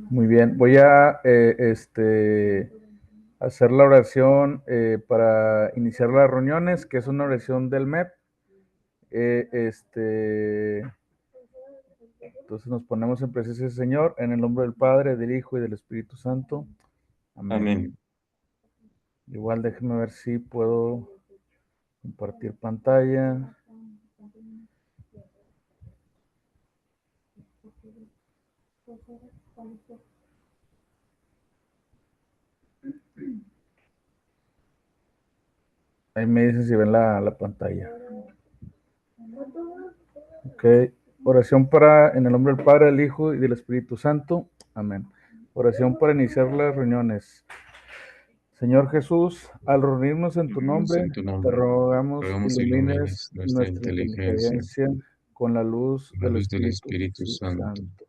Muy bien, voy a hacer la oración para iniciar las reuniones, que es una oración del MEP. Entonces nos ponemos en presencia del Señor, en el nombre del Padre, del Hijo y del Espíritu Santo. Amén. Amén. Igual déjenme ver si puedo compartir pantalla. Ahí me dicen si ven la pantalla. Ok. Oración en el nombre del Padre, del Hijo y del Espíritu Santo. Amén. Oración para iniciar las reuniones. Señor Jesús, al reunirnos en tu nombre, En tu te nombre, rogamos rogamos ilumines ilumines nuestra nuestra inteligencia inteligencia con la luz con la del luz del Espíritu Espíritu Santo, Santo,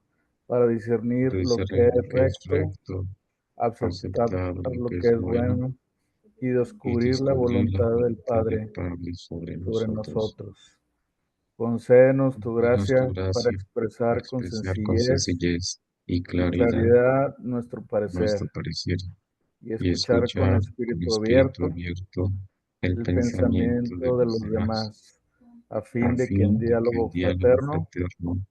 para discernir para lo que discernir lo es que es recto, recto, aceptar aceptar lo lo que que es es bueno bueno y y descubrir la descubrir la voluntad del voluntad del Padre Padre sobre sobre nosotros. nosotros. Concédenos tu Danos tu gracia para gracia para expresar con expresar con sencillez sencillez y y claridad claridad nuestro parecer nuestro parecer y y escuchar con escuchar con espíritu espíritu abierto abierto el el pensamiento de pensamiento de los los demás, demás, a a fin de que en fin de que el diálogo diálogo fraterno fraterno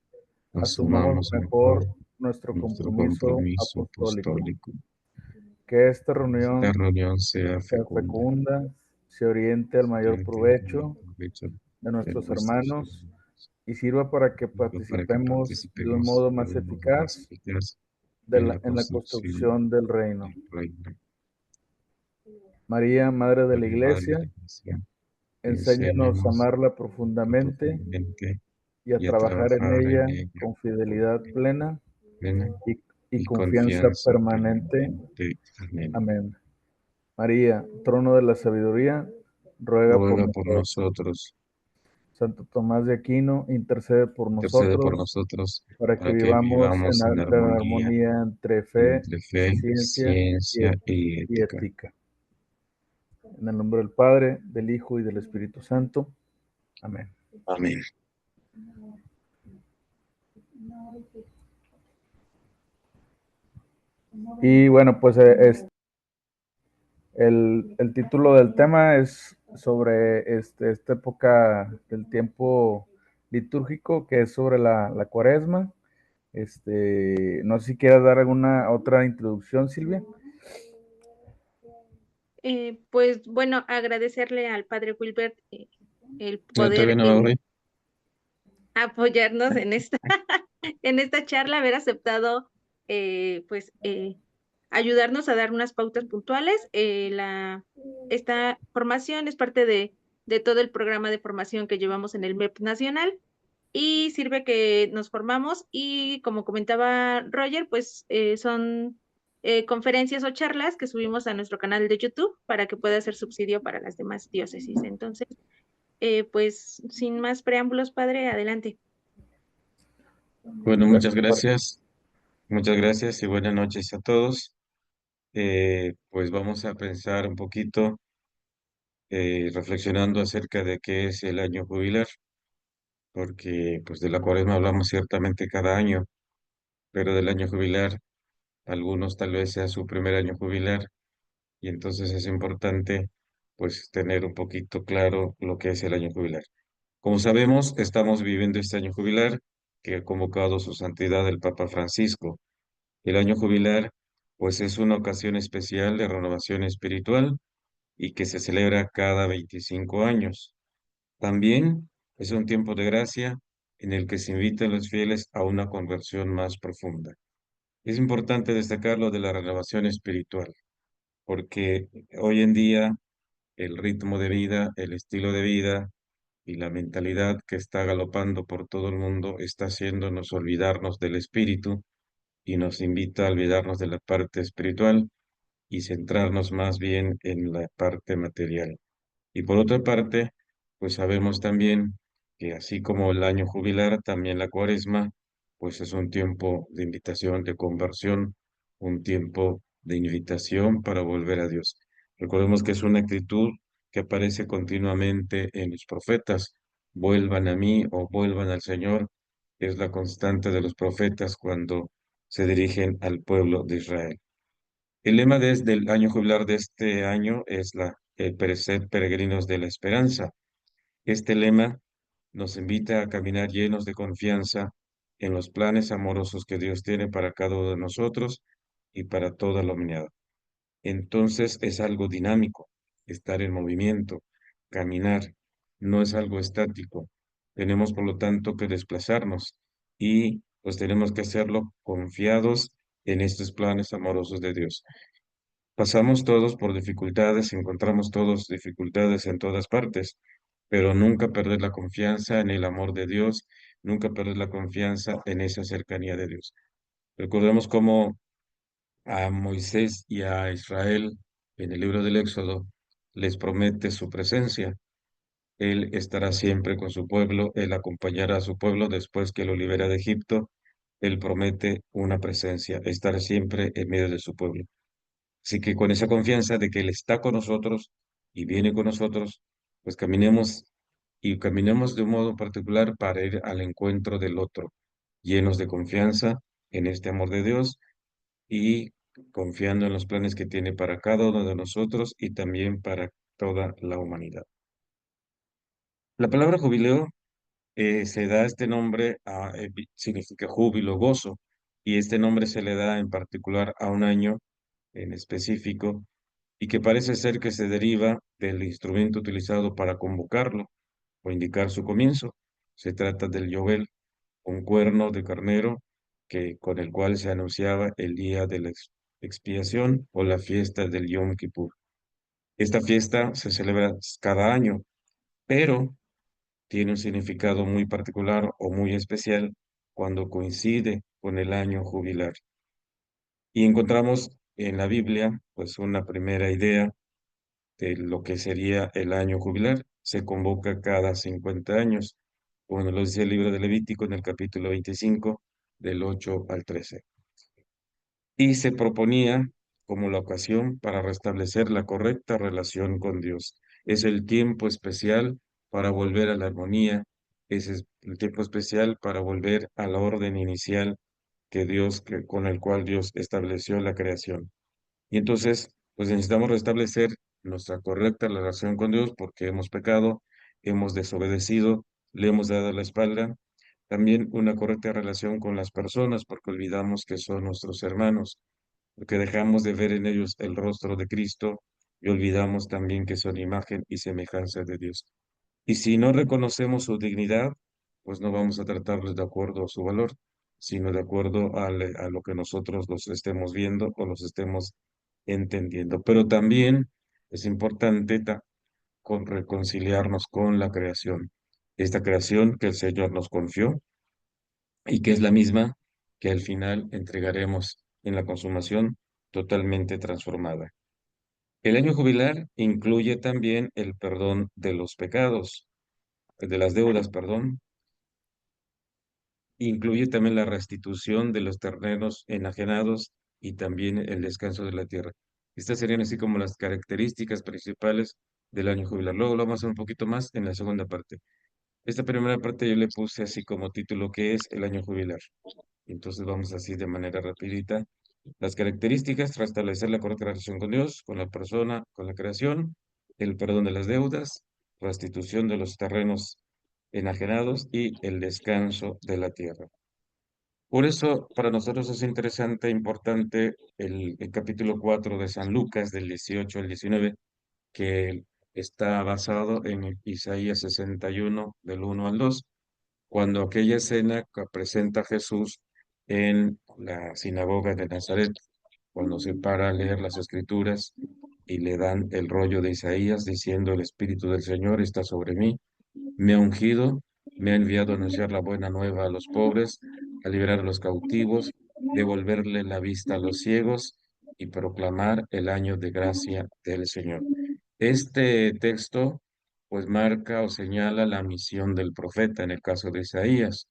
asumamos asumamos mejor mejor nuestro nuestro compromiso compromiso apostólico. apostólico. Que esta Esta reunión reunión sea sea fecunda, fecunda, se oriente al mayor estudiante y provecho provecho de de nuestros nuestros hermanos hermanos, y sirva para que para que participemos de un participemos modo de más un modo más eficaz eficaz en la en la construcción construcción del reino. del reino. María, Madre de la María, Madre de la Iglesia, Iglesia, enséñanos a enséñanos amarla a amarla profundamente profundamente y a y a trabajar en trabajar en ella ella con con fidelidad plena plena y, y y confianza confianza permanente. permanente. Amén. Amén. María, trono de la sabiduría, ruega por Ruega por nosotros. nosotros, Santo Tomás de Aquino, intercede por intercede por nosotros nosotros, para que para que vivamos vivamos en la armonía armonía entre fe, entre fe, ciencia ciencia y y ética. ética. En el nombre del Padre, del Hijo y del Espíritu Santo. Amén. Amén. Y bueno, pues el título del tema es sobre esta época del tiempo litúrgico, que es sobre la cuaresma. No sé si quieras dar alguna otra introducción, Silvia. Pues bueno, agradecerle al padre Wilbert el No, todavía poder no va hoy. apoyarnos en esta, en esta charla, haber aceptado pues ayudarnos a dar unas pautas puntuales. Esta formación es parte de todo el programa de formación que llevamos en el MEP Nacional y sirve que nos formamos y como comentaba Roger, pues son conferencias o charlas que subimos a nuestro canal de YouTube para que pueda ser subsidio para las demás diócesis. Entonces, pues sin más preámbulos, padre, adelante. Bueno, muchas gracias y buenas noches a todos. Pues vamos a pensar un poquito, reflexionando acerca de qué es el año jubilar, porque pues de la cuaresma hablamos ciertamente cada año, pero del año jubilar, algunos tal vez sea su primer año jubilar, y entonces es importante pues tener un poquito claro lo que es el año jubilar. Como sabemos, estamos viviendo este año jubilar que ha convocado su santidad el Papa Francisco. El año jubilar, pues es una ocasión especial de renovación espiritual y que se celebra cada 25 años. También es un tiempo de gracia en el que se invita a los fieles a una conversión más profunda. Es importante destacar lo de la renovación espiritual, porque hoy en día el ritmo de vida, el estilo de vida y la mentalidad que está galopando por todo el mundo está haciéndonos olvidarnos del espíritu y nos invita a olvidarnos de la parte espiritual y centrarnos más bien en la parte material. Y por otra parte, pues sabemos también que así como el año jubilar, también la cuaresma, pues es un tiempo de invitación, de conversión, un tiempo de invitación para volver a Dios. Recordemos que es una actitud que aparece continuamente en los profetas, vuelvan a mí o vuelvan al Señor, es la constante de los profetas cuando se dirigen al pueblo de Israel. El lema desde el año jubilar de este año es el perecer peregrinos de la esperanza. Este lema nos invita a caminar llenos de confianza en los planes amorosos que Dios tiene para cada uno de nosotros y para toda la humanidad. Entonces es algo dinámico, estar en movimiento, caminar, no es algo estático. Tenemos, por lo tanto, que desplazarnos y pues tenemos que hacerlo confiados en estos planes amorosos de Dios. Pasamos todos por dificultades, encontramos todos dificultades en todas partes, pero nunca perder la confianza en el amor de Dios, nunca perder la confianza en esa cercanía de Dios. Recordemos cómo a Moisés y a Israel en el libro del Éxodo les promete su presencia. Él estará siempre con su pueblo, él acompañará a su pueblo después que lo libera de Egipto. Él promete una presencia, estar siempre en medio de su pueblo. Así que con esa confianza de que Él está con nosotros y viene con nosotros, pues caminemos y caminemos de un modo particular para ir al encuentro del otro, llenos de confianza en este amor de Dios y confiando en los planes que tiene para cada uno de nosotros y también para toda la humanidad. La palabra jubileo se da este nombre, significa júbilo, gozo, y este nombre se le da en particular a un año en específico y que parece ser que se deriva del instrumento utilizado para convocarlo o indicar su comienzo. Se trata del Yobel, un cuerno de carnero con el cual se anunciaba el día de la expiación o la fiesta del Yom Kippur. Esta fiesta se celebra cada año, pero tiene un significado muy particular o muy especial cuando coincide con el año jubilar. Y encontramos en la Biblia, pues, una primera idea de lo que sería el año jubilar. Se convoca cada 50 años, como nos lo dice el libro de Levítico en el capítulo 25, del 8 al 13. Y se proponía como la ocasión para restablecer la correcta relación con Dios. Es el tiempo especial para volver a la armonía, es el tiempo especial para volver a la orden inicial con el cual Dios estableció la creación. Y entonces, pues necesitamos restablecer nuestra correcta relación con Dios porque hemos pecado, hemos desobedecido, le hemos dado la espalda. También una correcta relación con las personas porque olvidamos que son nuestros hermanos, porque dejamos de ver en ellos el rostro de Cristo y olvidamos también que son imagen y semejanza de Dios. Y si no reconocemos su dignidad, pues no vamos a tratarlos de acuerdo a su valor, sino de acuerdo a lo que nosotros los estemos viendo o los estemos entendiendo. Pero también es importante reconciliarnos con la creación. Esta creación que el Señor nos confió y que es la misma que al final entregaremos en la consumación totalmente transformada. El año jubilar incluye también el perdón de los pecados, de las deudas, perdón. Incluye también la restitución de los terrenos enajenados y también el descanso de la tierra. Estas serían así como las características principales del año jubilar. Luego lo vamos a hacer un poquito más en la segunda parte. Esta primera parte yo le puse así como título que es el año jubilar. Entonces vamos así de manera rapidita. Las características, restablecer la correcta relación con Dios, con la persona, con la creación, el perdón de las deudas, restitución de los terrenos enajenados y el descanso de la tierra. Por eso, para nosotros es interesante e importante el capítulo 4 de San Lucas, del 18 al 19, que está basado en Isaías 61, del 1 al 2, cuando aquella escena que presenta a Jesús en la sinagoga de Nazaret, cuando se para a leer las escrituras y le dan el rollo de Isaías diciendo: el Espíritu del Señor está sobre mí, me ha ungido, me ha enviado a anunciar la buena nueva a los pobres, a liberar a los cautivos, devolverle la vista a los ciegos y proclamar el año de gracia del Señor. Este texto pues marca o señala la misión del profeta en el caso de Isaías,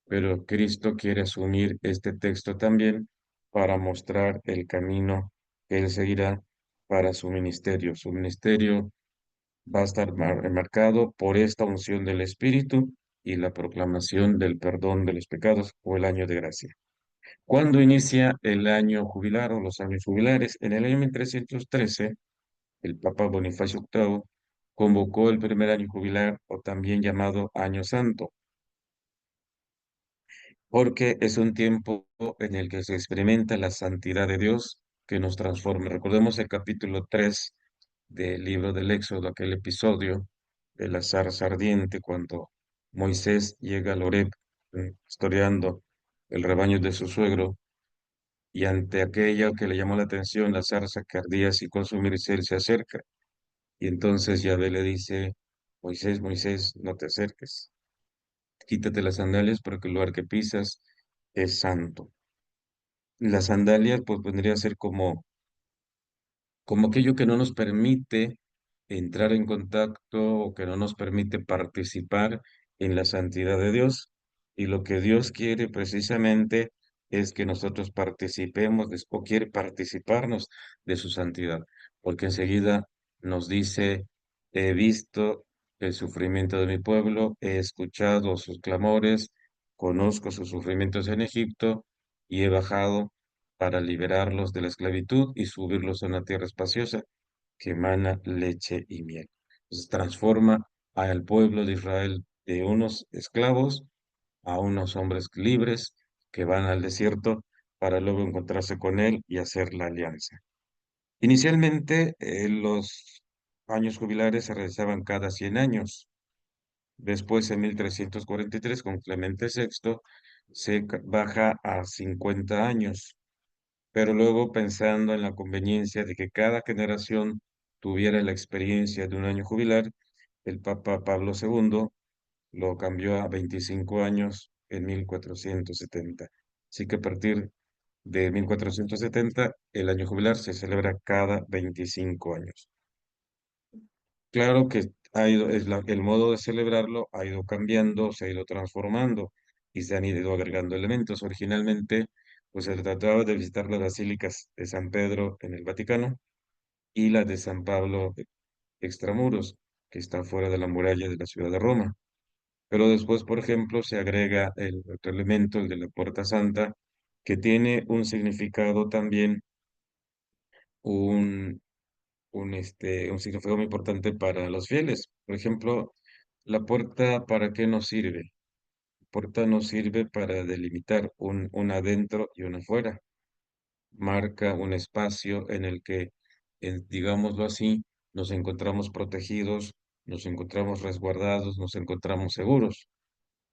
pero Cristo quiere asumir este texto también para mostrar el camino que él seguirá para su ministerio. Su ministerio va a estar marcado por esta unción del Espíritu y la proclamación del perdón de los pecados o el año de gracia. ¿Cuándo inicia el año jubilar o los años jubilares? En el año 1313, el Papa Bonifacio VIII convocó el primer año jubilar o también llamado Año Santo, porque es un tiempo en el que se experimenta la santidad de Dios que nos transforma. Recordemos el capítulo 3 del libro del Éxodo, aquel episodio de la zarza ardiente, cuando Moisés llega al Horeb, historiando el rebaño de su suegro, y ante aquella que le llamó la atención, la zarza que ardía sin consumirse, él se acerca. Y entonces Yahvé le dice, Moisés, Moisés, no te acerques, quítate las sandalias porque el lugar que pisas es santo. Las sandalias pues vendría a ser como aquello que no nos permite entrar en contacto o que no nos permite participar en la santidad de Dios. Y lo que Dios quiere precisamente es que nosotros participemos o quiere participarnos de su santidad, porque enseguida nos dice, he visto el sufrimiento de mi pueblo, he escuchado sus clamores, conozco sus sufrimientos en Egipto y he bajado para liberarlos de la esclavitud y subirlos a una tierra espaciosa que emana leche y miel. Entonces transforma al pueblo de Israel de unos esclavos a unos hombres libres que van al desierto para luego encontrarse con él y hacer la alianza. Inicialmente, los años jubilares se realizaban cada 100 años. Después, en 1343, con Clemente VI, baja a 50 años, pero luego pensando en la conveniencia de que cada generación tuviera la experiencia de un año jubilar, el Papa Pablo II lo cambió a 25 años en 1470. Así que a partir de 1470, el año jubilar se celebra cada 25 años. Claro que el modo de celebrarlo ha ido cambiando, se ha ido transformando y se han ido agregando elementos. Originalmente, pues se trataba de visitar las basílicas de San Pedro en el Vaticano y la de San Pablo extramuros, que está fuera de la muralla de la ciudad de Roma. Pero después, por ejemplo, se agrega el otro elemento, el de la Puerta Santa, que tiene un significado también, un, un significado muy importante para los fieles. Por ejemplo, la puerta, ¿para qué nos sirve? La puerta nos sirve para delimitar un adentro y un afuera. Marca un espacio en el que, digámoslo así, nos encontramos protegidos, nos encontramos resguardados, nos encontramos seguros.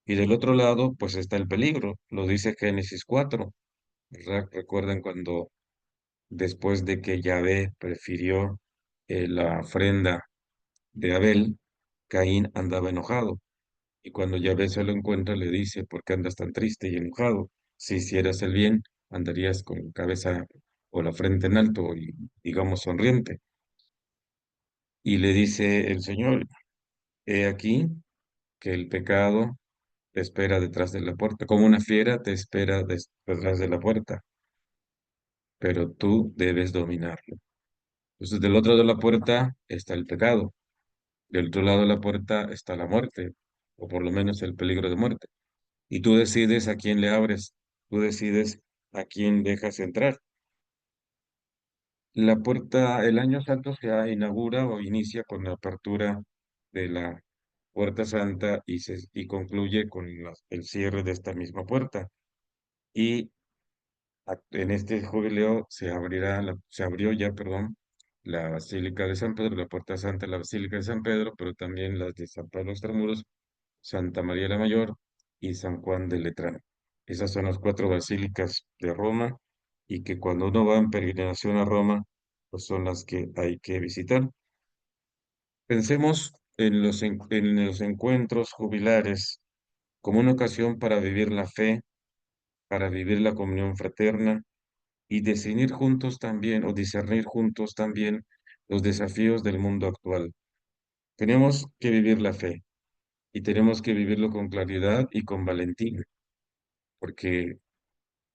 Y del otro lado, pues está el peligro, lo dice Génesis 4, ¿verdad? Recuerdan cuando después de que Yahvé prefirió la ofrenda de Abel, Caín andaba enojado. Y cuando Yahvé se lo encuentra, le dice, ¿por qué andas tan triste y enojado? Si hicieras el bien, andarías con la cabeza o la frente en alto y, digamos, sonriente. Y le dice el Señor, he aquí que el pecado te espera detrás de la puerta, como una fiera te espera detrás de la puerta, pero tú debes dominarlo. Entonces, del otro lado de la puerta está el pecado, del otro lado de la puerta está la muerte, o por lo menos el peligro de muerte. Y tú decides a quién le abres, tú decides a quién dejas entrar. La puerta, el año santo se inaugura o inicia con la apertura de la puerta santa y concluye con el cierre de esta misma puerta. Y en este jubileo se abrió ya, perdón, la Basílica de San Pedro, la Puerta Santa, la Basílica de San Pedro, pero también las de San Pablo Extramuros, Santa María la Mayor y San Juan de Letrán. Esas son las cuatro basílicas de Roma y que cuando uno va en peregrinación a Roma, pues son las que hay que visitar. Pensemos en los encuentros jubilares como una ocasión para vivir la fe, para vivir la comunión fraterna y discernir juntos también, o discernir juntos también los desafíos del mundo actual. Tenemos que vivir la fe y tenemos que vivirlo con claridad y con valentía, porque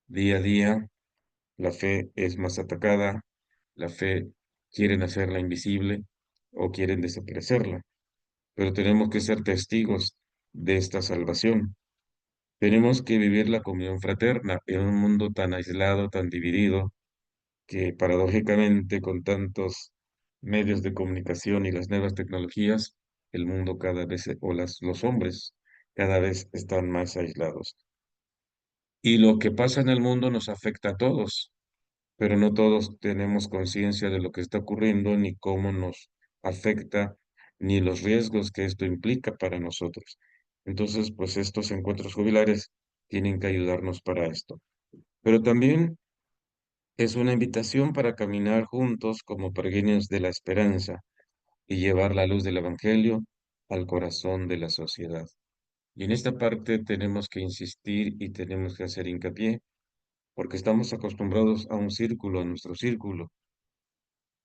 día a día la fe es más atacada, la fe quieren hacerla invisible o quieren desaparecerla, pero tenemos que ser testigos de esta salvación. Tenemos que vivir la comunión fraterna en un mundo tan aislado, tan dividido, que paradójicamente con tantos medios de comunicación y las nuevas tecnologías, el mundo cada vez, los hombres cada vez están más aislados. Y lo que pasa en el mundo nos afecta a todos, pero no todos tenemos conciencia de lo que está ocurriendo, ni cómo nos afecta, ni los riesgos que esto implica para nosotros. Entonces, pues estos encuentros jubilares tienen que ayudarnos para esto. Pero también es una invitación para caminar juntos como peregrinos de la esperanza y llevar la luz del Evangelio al corazón de la sociedad. Y en esta parte tenemos que insistir y tenemos que hacer hincapié, porque estamos acostumbrados a un círculo, a nuestro círculo,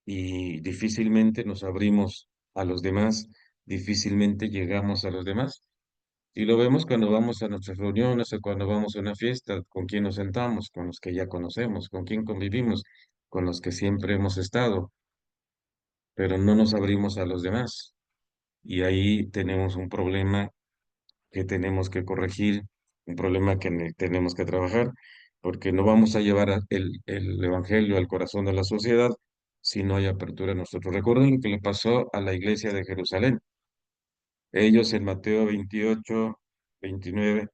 y difícilmente nos abrimos a los demás, difícilmente llegamos a los demás. Y lo vemos cuando vamos a nuestras reuniones o cuando vamos a una fiesta, con quién nos sentamos, con los que ya conocemos, con quién convivimos, con los que siempre hemos estado, pero no nos abrimos a los demás. Y ahí tenemos un problema que tenemos que corregir, un problema que tenemos que trabajar, porque no vamos a llevar el Evangelio al corazón de la sociedad si no hay apertura en nosotros. Recuerden lo que le pasó a la iglesia de Jerusalén. Ellos en Mateo 28, 29,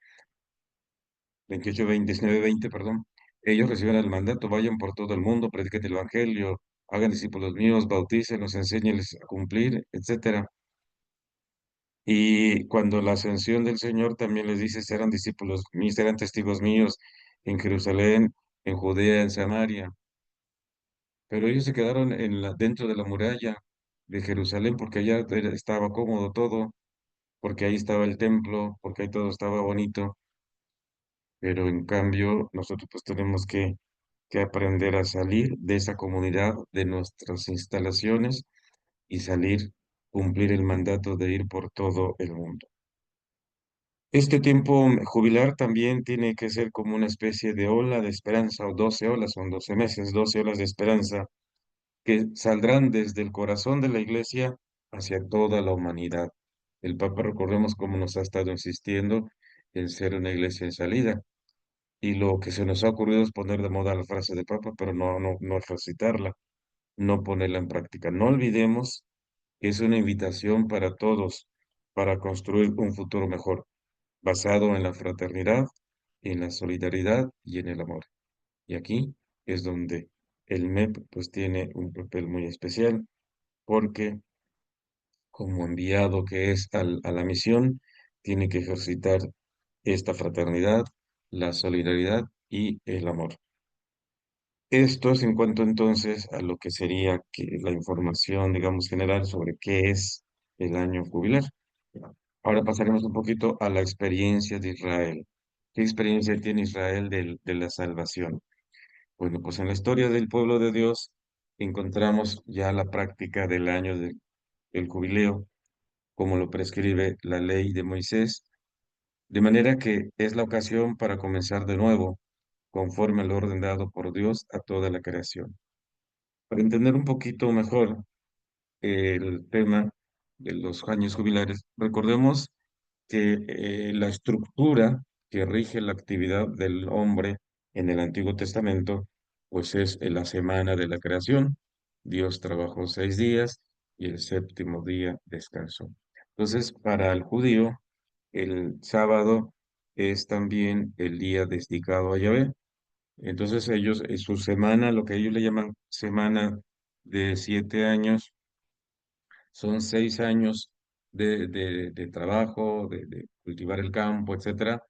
28, 20, 19, 20, perdón, ellos reciben el mandato, vayan por todo el mundo, prediquen el Evangelio, hagan discípulos míos, bautícenlos, enséñenles a cumplir, etcétera. Y cuando la ascensión del Señor también les dice, serán discípulos míos, serán testigos míos en Jerusalén, en Judea, en Samaria. Pero ellos se quedaron dentro de la muralla de Jerusalén porque allá estaba cómodo todo, porque ahí estaba el templo, porque ahí todo estaba bonito. Pero en cambio, nosotros pues tenemos que aprender a salir de esa comunidad, de nuestras instalaciones y salir, cumplir el mandato de ir por todo el mundo. Este tiempo jubilar también tiene que ser como una especie de ola de esperanza, o 12 olas, son 12 meses, 12 olas de esperanza que saldrán desde el corazón de la iglesia hacia toda la humanidad. El Papa, recordemos cómo nos ha estado insistiendo en ser una iglesia en salida. Y lo que se nos ha ocurrido es poner de moda la frase de Papa, pero no recitarla, no ponerla en práctica. No olvidemos que es una invitación para todos para construir un futuro mejor basado en la fraternidad, en la solidaridad y en el amor. Y aquí es donde el MEP pues tiene un papel muy especial porque como enviado que es a la misión, tiene que ejercitar esta fraternidad, la solidaridad y el amor. Esto es en cuanto entonces a lo que sería que la información, digamos, general sobre qué es el año jubilar. Ahora pasaremos un poquito a la experiencia de Israel. ¿Qué experiencia tiene Israel de la salvación? Bueno, pues en la historia del pueblo de Dios encontramos ya la práctica del año del jubileo, como lo prescribe la ley de Moisés, de manera que es la ocasión para comenzar de nuevo, conforme al orden dado por Dios a toda la creación. Para entender un poquito mejor el tema de los años jubilares, recordemos que la estructura que rige la actividad del hombre en el Antiguo Testamento, pues es en la semana de la creación. Dios trabajó 6 días y el séptimo día descansó. Entonces, para el judío, el sábado es también el día dedicado a Yahvé. Entonces ellos, en su semana, lo que ellos le llaman semana de 7 años, son 6 años de trabajo, de cultivar el campo, etcétera,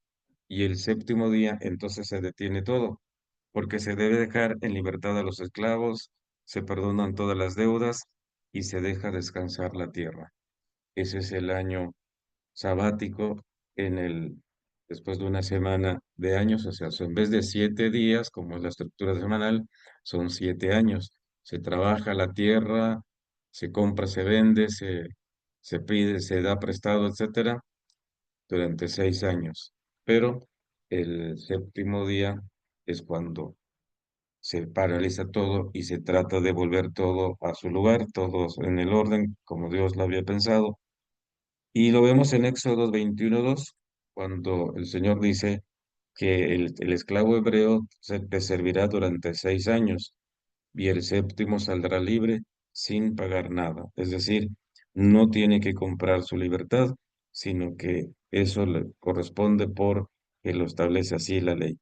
y el séptimo día entonces se detiene todo, porque se debe dejar en libertad a los esclavos, se perdonan todas las deudas y se deja descansar la tierra. Ese es el año sabático después de una semana de años, o sea, en vez de 7 días, como es la estructura semanal, son 7 años. Se trabaja la tierra, se compra, se vende, se pide, se da prestado, etcétera, durante 6 años. Pero el séptimo día es cuando se paraliza todo y se trata de volver todo a su lugar, todo en el orden como Dios lo había pensado Y lo vemos en Éxodo 21:2, cuando el Señor dice que el esclavo hebreo te servirá durante 6 años y el séptimo saldrá libre sin pagar nada. Es decir, no tiene que comprar su libertad, sino que eso le corresponde por que lo establece así la ley.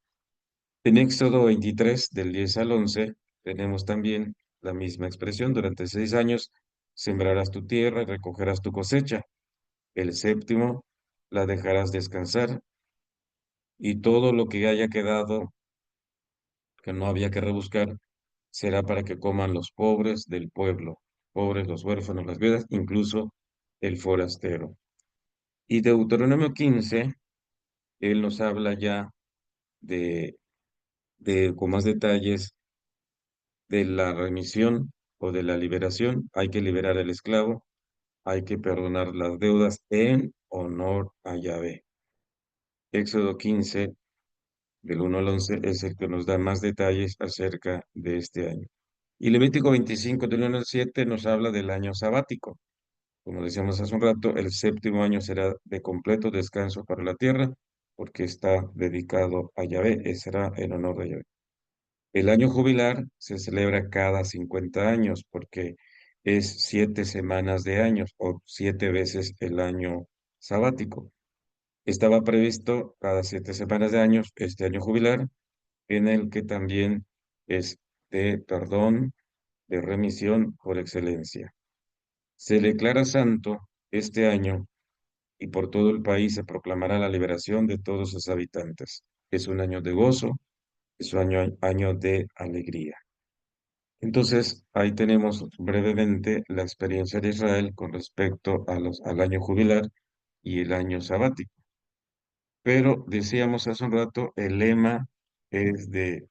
En Éxodo 23, del 10 al 11, tenemos también la misma expresión. Durante 6 años sembrarás tu tierra y recogerás tu cosecha. El séptimo la dejarás descansar y todo lo que haya quedado, que no había que rebuscar, será para que coman los pobres del pueblo, pobres, los huérfanos, las viudas, incluso el forastero. Y Deuteronomio 15, él nos habla ya de, con más detalles de la remisión o de la liberación. Hay que liberar al esclavo, hay que perdonar las deudas en honor a Yahvé. Éxodo 15, del 1 al 11, es el que nos da más detalles acerca de este año. Y Levítico 25, del 1 al 7, nos habla del año sabático. Como decíamos hace un rato, el séptimo año será de completo descanso para la tierra, porque está dedicado a Yahvé, será en honor de Yahvé. El año jubilar se celebra cada 50 años, porque es 7 semanas de años o 7 veces el año sabático. Estaba previsto cada 7 semanas de años este año jubilar, en el que también es de perdón, de remisión por excelencia. Se declara santo este año y por todo el país se proclamará la liberación de todos sus habitantes. Es un año de gozo, es un año de alegría. Entonces, ahí tenemos brevemente la experiencia de Israel con respecto al año jubilar y el año sabático. Pero decíamos hace un rato, el lema es de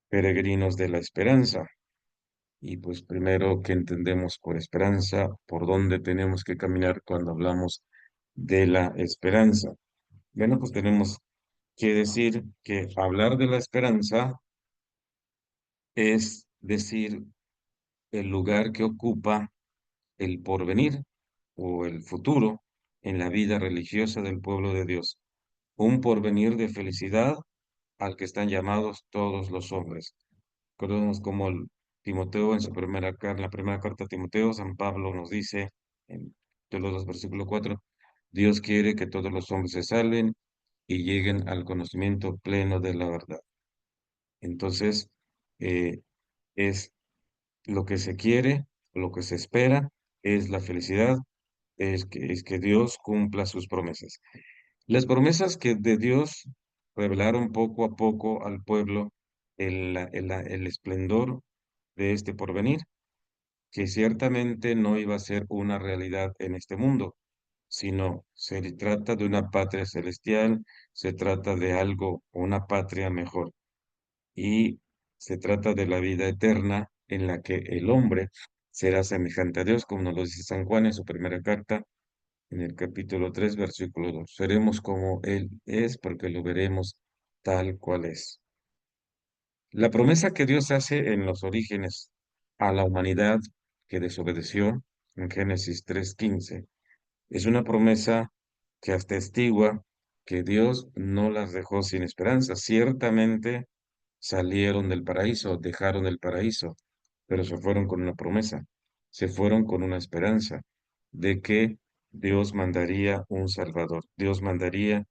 peregrinos de la esperanza. Y pues primero, ¿qué entendemos por esperanza? ¿Por dónde tenemos que caminar cuando hablamos de la esperanza? Bueno, pues tenemos que decir que hablar de la esperanza es decir el lugar que ocupa el porvenir o el futuro en la vida religiosa del pueblo de Dios. Un porvenir de felicidad al que están llamados todos los hombres. Recordemos como Timoteo en su la primera carta a Timoteo, San Pablo nos dice en los 2, versículo 4, Dios quiere que todos los hombres se salven y lleguen al conocimiento pleno de la verdad. Entonces, eh, es lo que se quiere, lo que se espera, es la felicidad, es que Dios cumpla sus promesas. Las promesas que de Dios revelaron poco a poco al pueblo el esplendor de este porvenir, que ciertamente no iba a ser una realidad en este mundo, sino se trata de una patria celestial, se trata de algo, una patria mejor, y se trata de la vida eterna en la que el hombre será semejante a Dios, como nos lo dice San Juan en su primera carta, en el capítulo 3 versículo 2. Seremos como Él es porque lo veremos tal cual es. La promesa que Dios hace en los orígenes a la humanidad que desobedeció en Génesis 3:15 es una promesa que atestigua que Dios no las dejó sin esperanza. Ciertamente salieron del paraíso, dejaron el paraíso, pero se fueron con una promesa, se fueron con una esperanza de que Dios mandaría un Salvador, Dios mandaría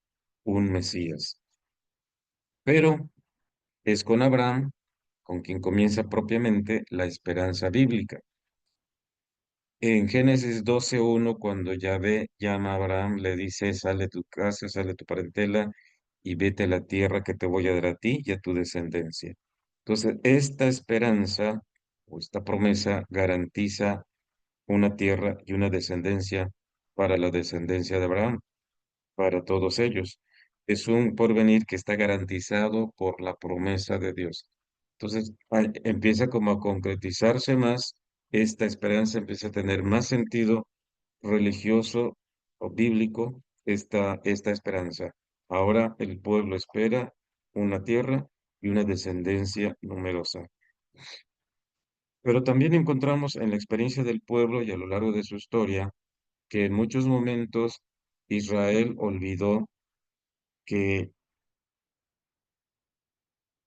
un Mesías. Pero es con Abraham con quien comienza propiamente la esperanza bíblica. En Génesis 12:1, cuando Yahvé llama a Abraham, le dice, sale de tu casa, sale de tu parentela y vete a la tierra que te voy a dar a ti y a tu descendencia. Entonces, esta esperanza o esta promesa garantiza una tierra y una descendencia para la descendencia de Abraham, para todos ellos. Es un porvenir que está garantizado por la promesa de Dios. Entonces, empieza como a concretizarse más, esta esperanza empieza a tener más sentido religioso o bíblico, esta esperanza. Ahora el pueblo espera una tierra y una descendencia numerosa. Pero también encontramos en la experiencia del pueblo y a lo largo de su historia que en muchos momentos Israel olvidó que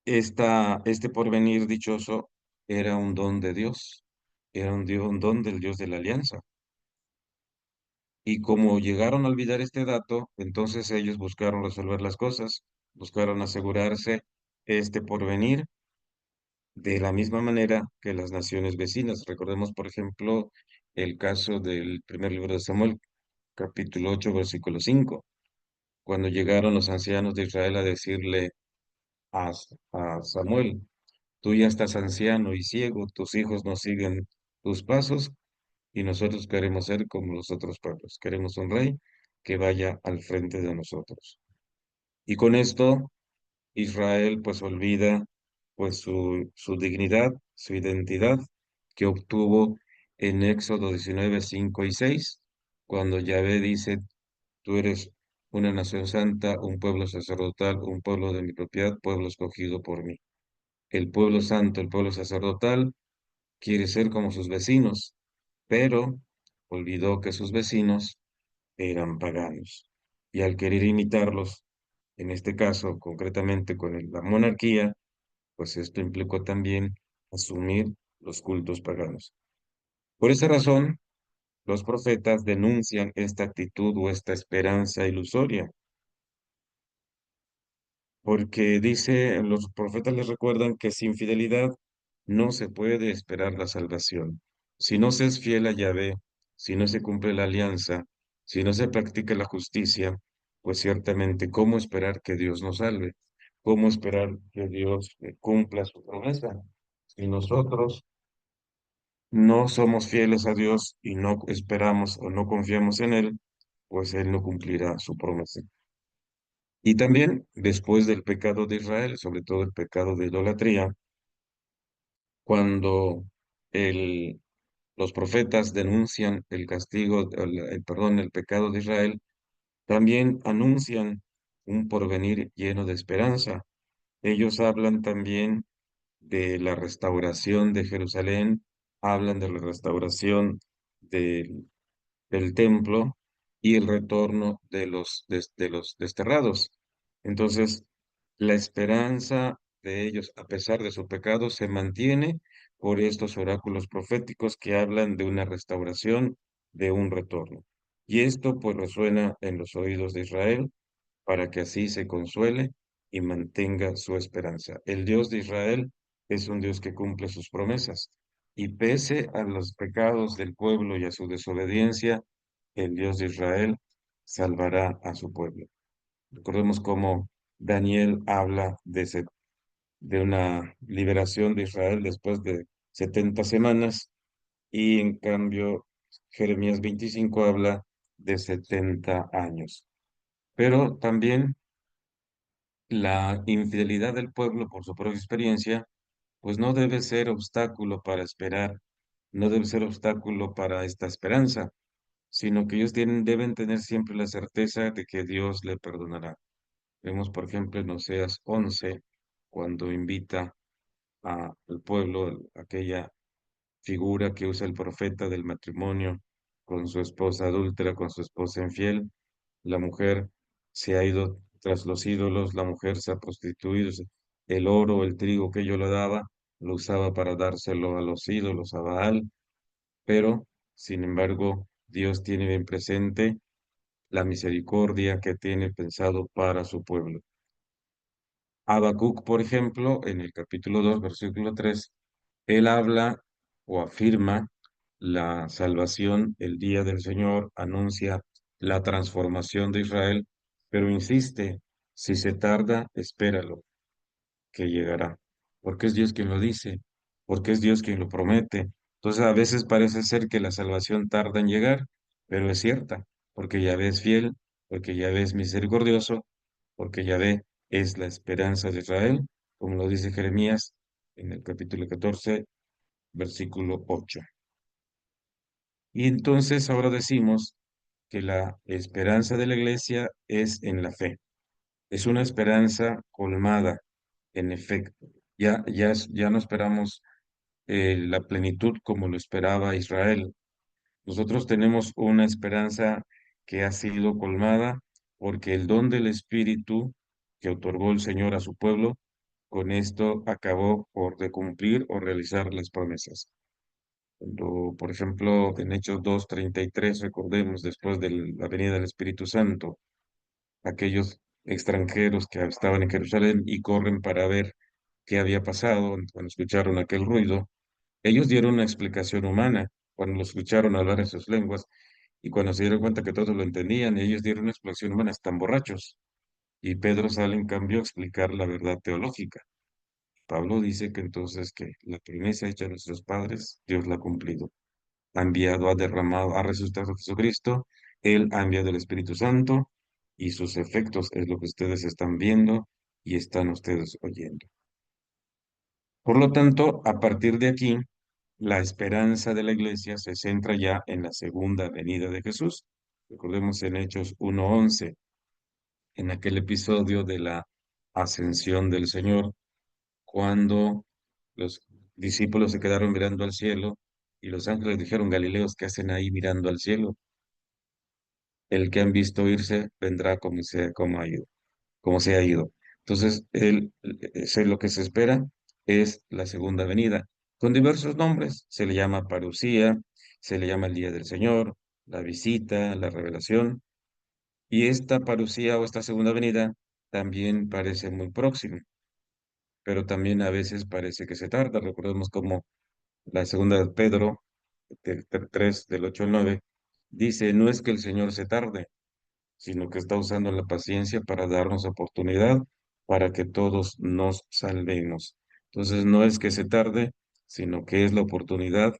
este porvenir dichoso era un don de Dios, era un don del Dios de la alianza. Y como llegaron a olvidar este dato, entonces ellos buscaron resolver las cosas, buscaron asegurarse este porvenir de la misma manera que las naciones vecinas. Recordemos, por ejemplo, el caso del primer libro de Samuel, capítulo 8, versículo 5, cuando llegaron los ancianos de Israel a decirle a Samuel: tú ya estás anciano y ciego, tus hijos no siguen tus pasos, y nosotros queremos ser como los otros pueblos. Queremos un rey que vaya al frente de nosotros. Y con esto Israel pues olvida pues su dignidad, su identidad que obtuvo en Éxodo 19, 5 y 6, cuando Yahvé dice: tú eres una nación santa, un pueblo sacerdotal, un pueblo de mi propiedad, pueblo escogido por mí. El pueblo santo, el pueblo sacerdotal, quiere ser como sus vecinos, pero olvidó que sus vecinos eran paganos. Y al querer imitarlos, en este caso concretamente con la monarquía, pues esto implicó también asumir los cultos paganos. Por esa razón, los profetas denuncian esta actitud o esta esperanza ilusoria, porque dice, los profetas les recuerdan que sin fidelidad no se puede esperar la salvación. Si no se es fiel a Yahvé, si no se cumple la alianza, si no se practica la justicia, pues ciertamente, ¿cómo esperar que Dios nos salve? ¿Cómo esperar que Dios cumpla su promesa? Si nosotros no somos fieles a Dios y no esperamos o no confiamos en Él, pues Él no cumplirá su promesa. Y también después del pecado de Israel, sobre todo el pecado de idolatría, cuando el, los profetas denuncian el castigo, perdón, el pecado de Israel, también anuncian un porvenir lleno de esperanza. Ellos hablan también de la restauración de Jerusalén, hablan de la restauración del templo y el retorno de los desterrados. Entonces, la esperanza de ellos, a pesar de su pecado, se mantiene por estos oráculos proféticos que hablan de una restauración, de un retorno. Y esto pues resuena en los oídos de Israel para que así se consuele y mantenga su esperanza. El Dios de Israel es un Dios que cumple sus promesas, y pese a los pecados del pueblo y a su desobediencia, el Dios de Israel salvará a su pueblo. Recordemos cómo Daniel habla de una liberación de Israel después de 70 semanas, y en cambio Jeremías 25 habla de 70 años. Pero también la infidelidad del pueblo por su propia experiencia, pues no debe ser obstáculo para esperar, no debe ser obstáculo para esta esperanza, sino que ellos deben tener siempre la certeza de que Dios le perdonará. Vemos, por ejemplo, en Oseas 11, cuando invita al pueblo, aquella figura que usa el profeta del matrimonio con su esposa adúltera, con su esposa infiel. La mujer se ha ido tras los ídolos, la mujer se ha prostituido, el oro, el trigo que yo le daba, lo usaba para dárselo a los ídolos, a Baal, pero, sin embargo, Dios tiene bien presente la misericordia que tiene pensado para su pueblo. Habacuc, por ejemplo, en el capítulo 2, versículo 3, él habla o afirma la salvación, el día del Señor, anuncia la transformación de Israel, pero insiste: si se tarda, espéralo, que llegará. Porque es Dios quien lo dice, porque es Dios quien lo promete. Entonces a veces parece ser que la salvación tarda en llegar, pero es cierta, porque Yahvé es fiel, porque Yahvé es misericordioso, porque Yahvé es la esperanza de Israel, como lo dice Jeremías en el capítulo 14, versículo 8. Y entonces ahora decimos que la esperanza de la iglesia es en la fe. Es una esperanza colmada, en efecto. Ya no esperamos la plenitud como lo esperaba Israel, Nosotros tenemos una esperanza que ha sido colmada porque el don del Espíritu que otorgó el Señor a su pueblo, con esto acabó por de cumplir o realizar las promesas. Cuando, por ejemplo, en Hechos 2:33, recordemos, después de la venida del Espíritu Santo, aquellos extranjeros que estaban en Jerusalén y corren para ver qué había pasado cuando escucharon aquel ruido, ellos dieron una explicación humana cuando lo escucharon hablar en sus lenguas y cuando se dieron cuenta que todos lo entendían, ellos dieron una explicación humana, están borrachos. Y Pedro sale en cambio a explicar la verdad teológica. Pablo dice que entonces que la promesa hecha a nuestros padres, Dios la ha cumplido. Ha enviado, ha derramado, ha resucitado a Jesucristo, Él ha enviado el Espíritu Santo y sus efectos es lo que ustedes están viendo y están ustedes oyendo. Por lo tanto, a partir de aquí, la esperanza de la iglesia se centra ya en la segunda venida de Jesús. Recordemos en Hechos 1:11, en aquel episodio de la ascensión del Señor, cuando los discípulos se quedaron mirando al cielo y los ángeles dijeron, Galileos, ¿qué hacen ahí mirando al cielo? El que han visto irse vendrá como ha ido, como se ha ido. Entonces, lo que se espera es la segunda venida, con diversos nombres. Se le llama parucía, se le llama el día del Señor, la visita, la revelación. Y esta parucía o esta segunda venida también parece muy próxima, pero también a veces parece que se tarda. Recordemos como la segunda de Pedro, 3, del 8 al 9, dice, no es que el Señor se tarde, sino que está usando la paciencia para darnos oportunidad para que todos nos salvemos. Entonces, no es que se tarde, sino que es la oportunidad,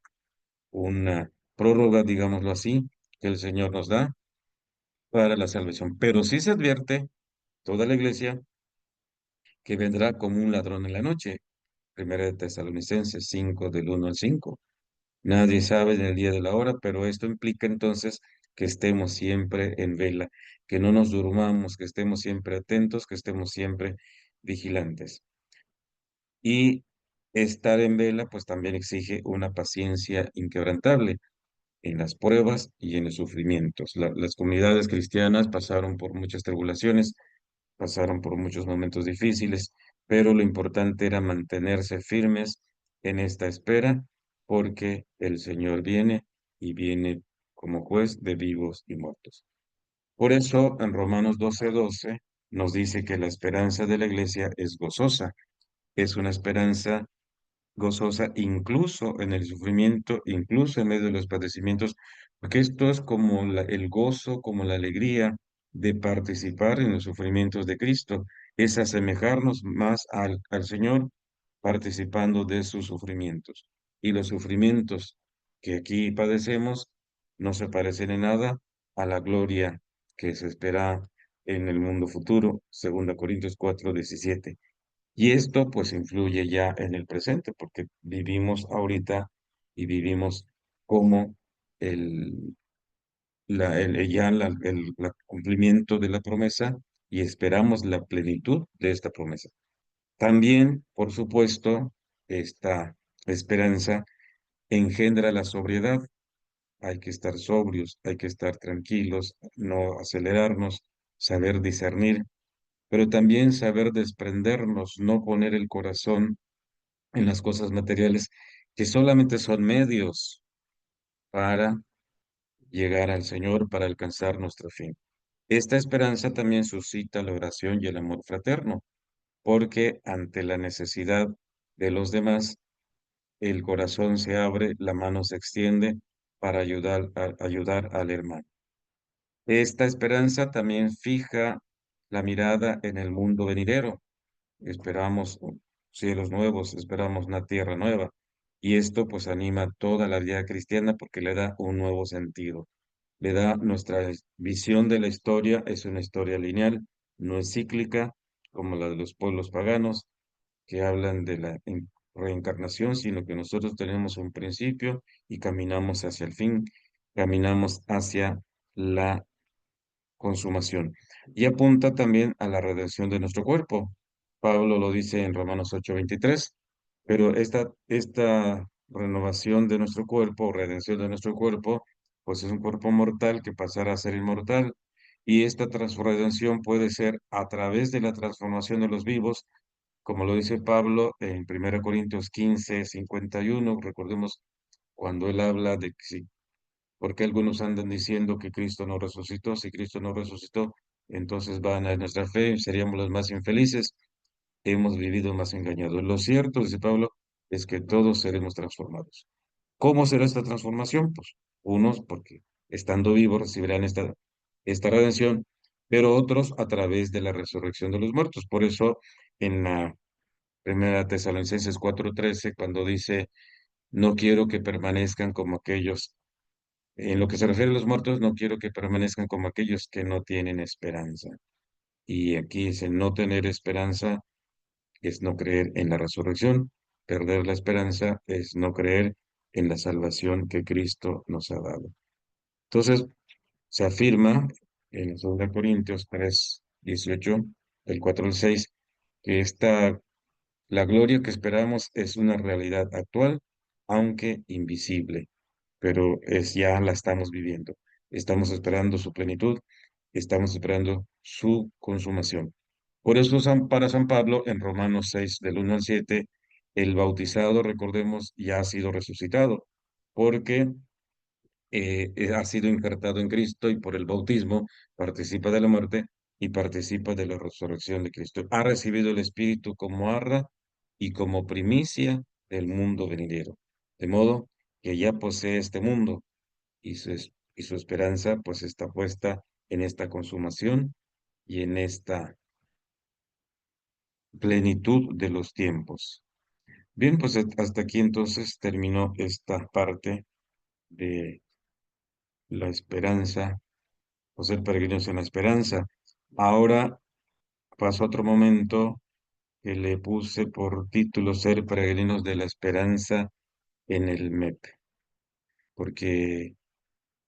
una prórroga, digámoslo así, que el Señor nos da para la salvación. Pero sí se advierte toda la iglesia que vendrá como un ladrón en la noche. Primera de Tesalonicenses 5, del 1 al 5. Nadie sabe en el día de la hora, pero esto implica entonces que estemos siempre en vela, que no nos durmamos, que estemos siempre atentos, que estemos siempre vigilantes. Y estar en vela, pues también exige una paciencia inquebrantable en las pruebas y en los sufrimientos. Las comunidades cristianas pasaron por muchas tribulaciones, pasaron por muchos momentos difíciles, pero lo importante era mantenerse firmes en esta espera, porque el Señor viene y viene como juez de vivos y muertos. Por eso en Romanos 12:12 nos dice que la esperanza de la iglesia es gozosa, es una esperanza gozosa incluso en el sufrimiento, incluso en medio de los padecimientos, porque esto es como el gozo, como la alegría de participar en los sufrimientos de Cristo, es asemejarnos más al Señor participando de sus sufrimientos. Y los sufrimientos que aquí padecemos no se parecen en nada a la gloria que se espera en el mundo futuro, 2 Corintios 4:17. Y esto pues influye ya en el presente, porque vivimos ahorita y vivimos como el, el cumplimiento de la promesa y esperamos la plenitud de esta promesa. También, por supuesto, esta esperanza engendra la sobriedad. Hay que estar sobrios, hay que estar tranquilos, no acelerarnos, saber discernir, pero también saber desprendernos, no poner el corazón en las cosas materiales que solamente son medios para llegar al Señor, para alcanzar nuestro fin. Esta esperanza también suscita la oración y el amor fraterno, porque ante la necesidad de los demás, el corazón se abre, la mano se extiende para ayudar al hermano. Esta esperanza también fija la mirada en el mundo venidero. Esperamos cielos nuevos, esperamos una tierra nueva. Y esto pues anima toda la vida cristiana porque le da un nuevo sentido. Le da nuestra visión de la historia, es una historia lineal, no es cíclica como la de los pueblos paganos que hablan de la reencarnación, sino que nosotros tenemos un principio y caminamos hacia el fin, caminamos hacia la consumación. Y apunta también a la redención de nuestro cuerpo. Pablo lo dice en Romanos 8:23, pero esta renovación de nuestro cuerpo, redención de nuestro cuerpo, pues es un cuerpo mortal que pasará a ser inmortal. Y esta transformación puede ser a través de la transformación de los vivos, como lo dice Pablo en 1 Corintios 15:51. Recordemos cuando él habla de que si, porque algunos andan diciendo que Cristo no resucitó. Si Cristo no resucitó, entonces van a nuestra fe, seríamos los más infelices, hemos vivido más engañados. Lo cierto, dice Pablo, es que todos seremos transformados. ¿Cómo será esta transformación? Pues unos, porque estando vivos recibirán esta redención, pero otros a través de la resurrección de los muertos. Por eso, en la primera Tesalonicenses 4:13, cuando dice, no quiero que permanezcan como aquellos, en lo que se refiere a los muertos, no quiero que permanezcan como aquellos que no tienen esperanza. Y aquí es el no tener esperanza, es no creer en la resurrección. Perder la esperanza es no creer en la salvación que Cristo nos ha dado. Entonces, se afirma en 2 Corintios 3:18, del 4 al 6, que la gloria que esperamos es una realidad actual, aunque invisible, pero ya la estamos viviendo. Estamos esperando su plenitud, estamos esperando su consumación. Por eso para San Pablo, en Romanos 6, del 1 al 7, el bautizado, recordemos, ya ha sido resucitado, porque ha sido injertado en Cristo y por el bautismo participa de la muerte y participa de la resurrección de Cristo. Ha recibido el Espíritu como arra y como primicia del mundo venidero. De modo que ya posee este mundo y su esperanza pues está puesta en esta consumación y en esta plenitud de los tiempos. Bien, pues hasta aquí entonces terminó esta parte de la esperanza o ser peregrinos en la esperanza. Ahora paso a otro momento que le puse por título Ser peregrinos de la esperanza en el MEP, porque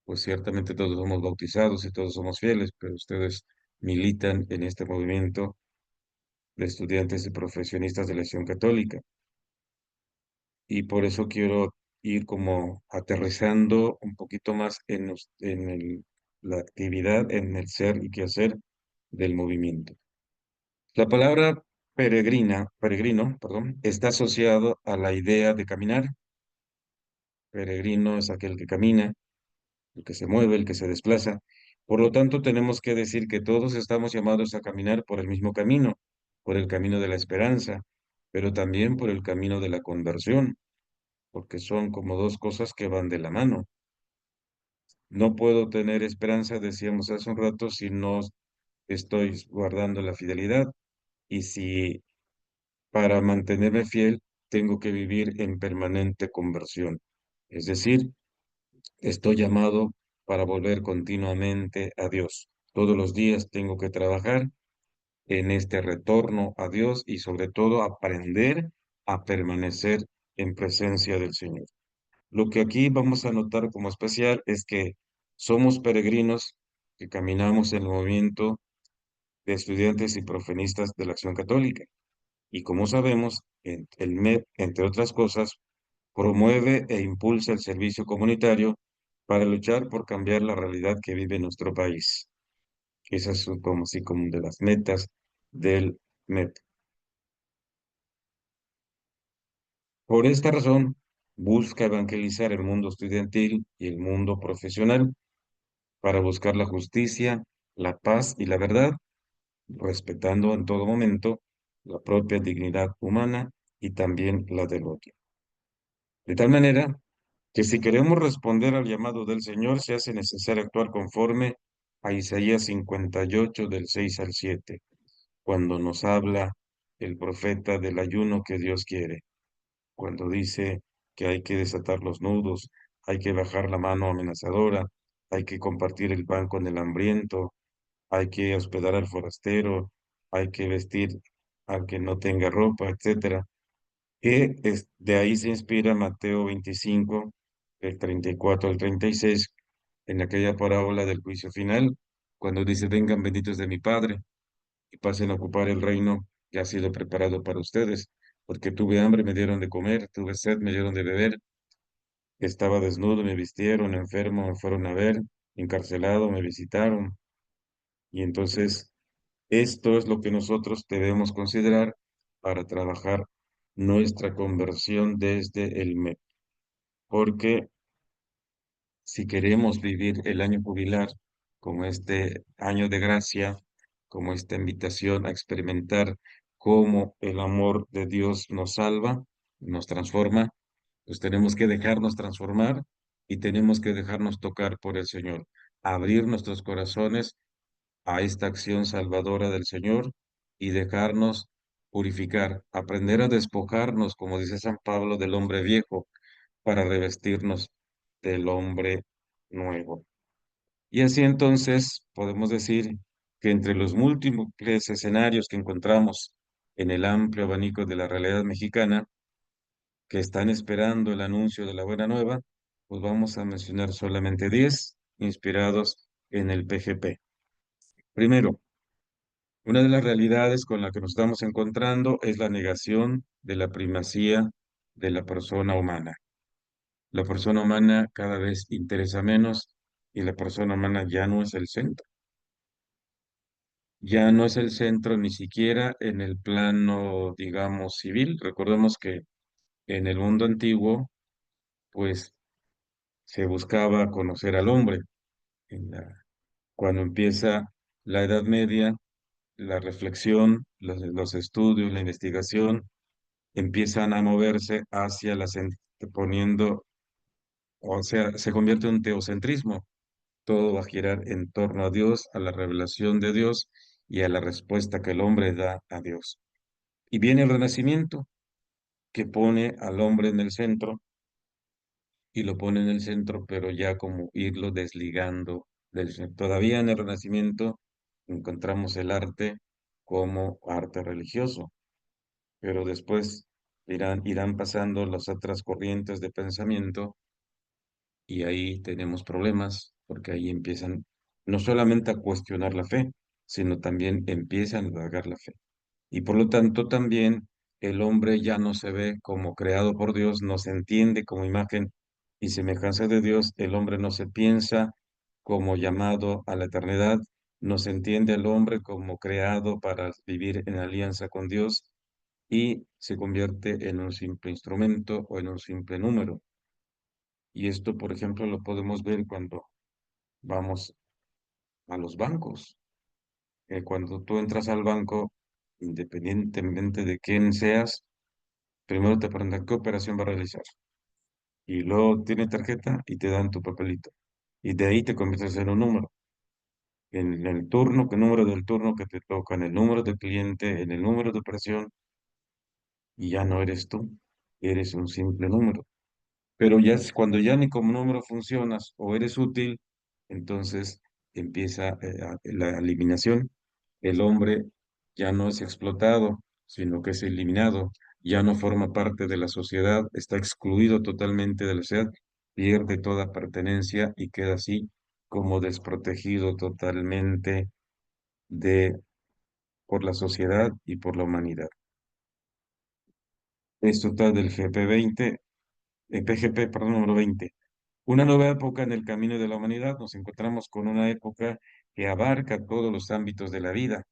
pues ciertamente todos somos bautizados y todos somos fieles, pero ustedes militan en este movimiento de estudiantes y profesionistas de la Acción Católica. Y por eso quiero ir como aterrizando un poquito más la actividad, en el ser y quehacer del movimiento. La palabra peregrino, perdón, está asociado a la idea de caminar. Peregrino es aquel que camina, el que se mueve, el que se desplaza. Por lo tanto, tenemos que decir que todos estamos llamados a caminar por el mismo camino, por el camino de la esperanza, pero también por el camino de la conversión, porque son como dos cosas que van de la mano. No puedo tener esperanza, decíamos hace un rato, si no estoy guardando la fidelidad y si para mantenerme fiel, tengo que vivir en permanente conversión. Es decir, estoy llamado para volver continuamente a Dios. Todos los días tengo que trabajar en este retorno a Dios y sobre todo aprender a permanecer en presencia del Señor. Lo que aquí vamos a notar como especial es que somos peregrinos que caminamos en el movimiento de estudiantes y profenistas de la Acción Católica. Y como sabemos, el MEP, entre otras cosas, promueve e impulsa el servicio comunitario para luchar por cambiar la realidad que vive nuestro país. Esas son como así como de las metas del MEP. Por esta razón, busca evangelizar el mundo estudiantil y el mundo profesional para buscar la justicia, la paz y la verdad, respetando en todo momento la propia dignidad humana y también la del otro. De tal manera que si queremos responder al llamado del Señor, se hace necesario actuar conforme a Isaías 58, del 6 al 7, cuando nos habla el profeta del ayuno que Dios quiere, cuando dice que hay que desatar los nudos, hay que bajar la mano amenazadora, hay que compartir el pan con el hambriento, hay que hospedar al forastero, hay que vestir al que no tenga ropa, etcétera. De ahí se inspira Mateo 25, del 34 al 36, en aquella parábola del juicio final, cuando dice, vengan benditos de mi Padre y pasen a ocupar el reino que ha sido preparado para ustedes, porque tuve hambre, me dieron de comer, tuve sed, me dieron de beber, Estaba desnudo, me vistieron, enfermo, me fueron a ver, encarcelado, me visitaron. Y entonces, esto es lo que nosotros debemos considerar para trabajar nuestra conversión desde el MEP. Porque si queremos vivir el año jubilar como este año de gracia, como esta invitación a experimentar cómo el amor de Dios nos salva, nos transforma, pues tenemos que dejarnos transformar y tenemos que dejarnos tocar por el Señor, abrir nuestros corazones a esta acción salvadora del Señor y dejarnos purificar, aprender a despojarnos, como dice San Pablo, del hombre viejo para revestirnos del hombre nuevo. Y así entonces podemos decir que entre los múltiples escenarios que encontramos en el amplio abanico de la realidad mexicana, que están esperando el anuncio de la buena nueva, pues vamos a mencionar solamente 10 inspirados en el PGP. Primero, una de las realidades con la que nos estamos encontrando es la negación de la primacía de la persona humana. La persona humana cada vez interesa menos y la persona humana ya no es el centro. Ya no es el centro ni siquiera en el plano, digamos, civil. Recordemos que en el mundo antiguo, pues se buscaba conocer al hombre. Cuando empieza la Edad Media, la reflexión, los estudios, la investigación, empiezan a moverse hacia poniendo, o sea, se convierte en un teocentrismo. Todo va a girar en torno a Dios, a la revelación de Dios y a la respuesta que el hombre da a Dios. Y viene el Renacimiento, que pone al hombre en el centro y lo pone en el centro, pero ya como irlo desligando del centro. Todavía en el Renacimiento encontramos el arte como arte religioso, pero después irán pasando las otras corrientes de pensamiento y ahí tenemos problemas, porque ahí empiezan no solamente a cuestionar la fe, sino también empiezan a negar la fe. Y por lo tanto también el hombre ya no se ve como creado por Dios, no se entiende como imagen y semejanza de Dios, el hombre no se piensa como llamado a la eternidad, no se entiende al hombre como creado para vivir en alianza con Dios y se convierte en un simple instrumento o en un simple número. Y esto, por ejemplo, lo podemos ver cuando vamos a los bancos. Cuando tú entras al banco, independientemente de quién seas, primero te preguntan qué operación va a realizar. Y luego tiene tarjeta y te dan tu papelito. Y de ahí te conviertes en un número. En el turno, qué número del turno que te toca, en el número de cliente, en el número de operación, y ya no eres tú, eres un simple número. Pero ya cuando ya ni como número funcionas o eres útil, entonces empieza la eliminación. El hombre ya no es explotado, sino que es eliminado, ya no forma parte de la sociedad, está excluido totalmente de la sociedad, pierde toda pertenencia y queda así como desprotegido totalmente de, por la sociedad y por la humanidad. Esto está del GP20, PGP, perdón, número 20. Una nueva época en el camino de la humanidad. Nos encontramos con una época que abarca todos los ámbitos de la vida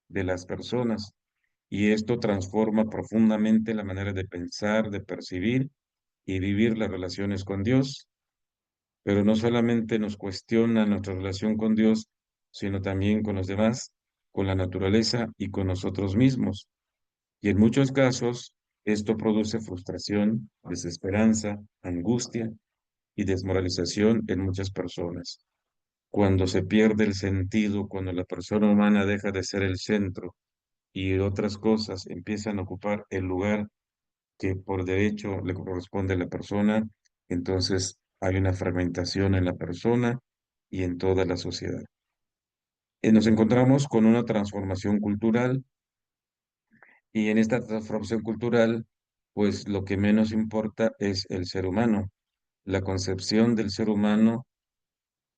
de las personas y esto transforma profundamente la manera de pensar, de percibir y vivir las relaciones con Dios, pero no solamente nos cuestiona nuestra relación con Dios, sino también con los demás, con la naturaleza y con nosotros mismos. Y en muchos casos, esto produce frustración, desesperanza, angustia y desmoralización en muchas personas. Cuando se pierde el sentido, cuando la persona humana deja de ser el centro y otras cosas empiezan a ocupar el lugar que por derecho le corresponde a la persona, entonces hay una fragmentación en la persona y en toda la sociedad. Nos encontramos con una transformación cultural y en esta transformación cultural, pues lo que menos importa es el ser humano. La concepción del ser humano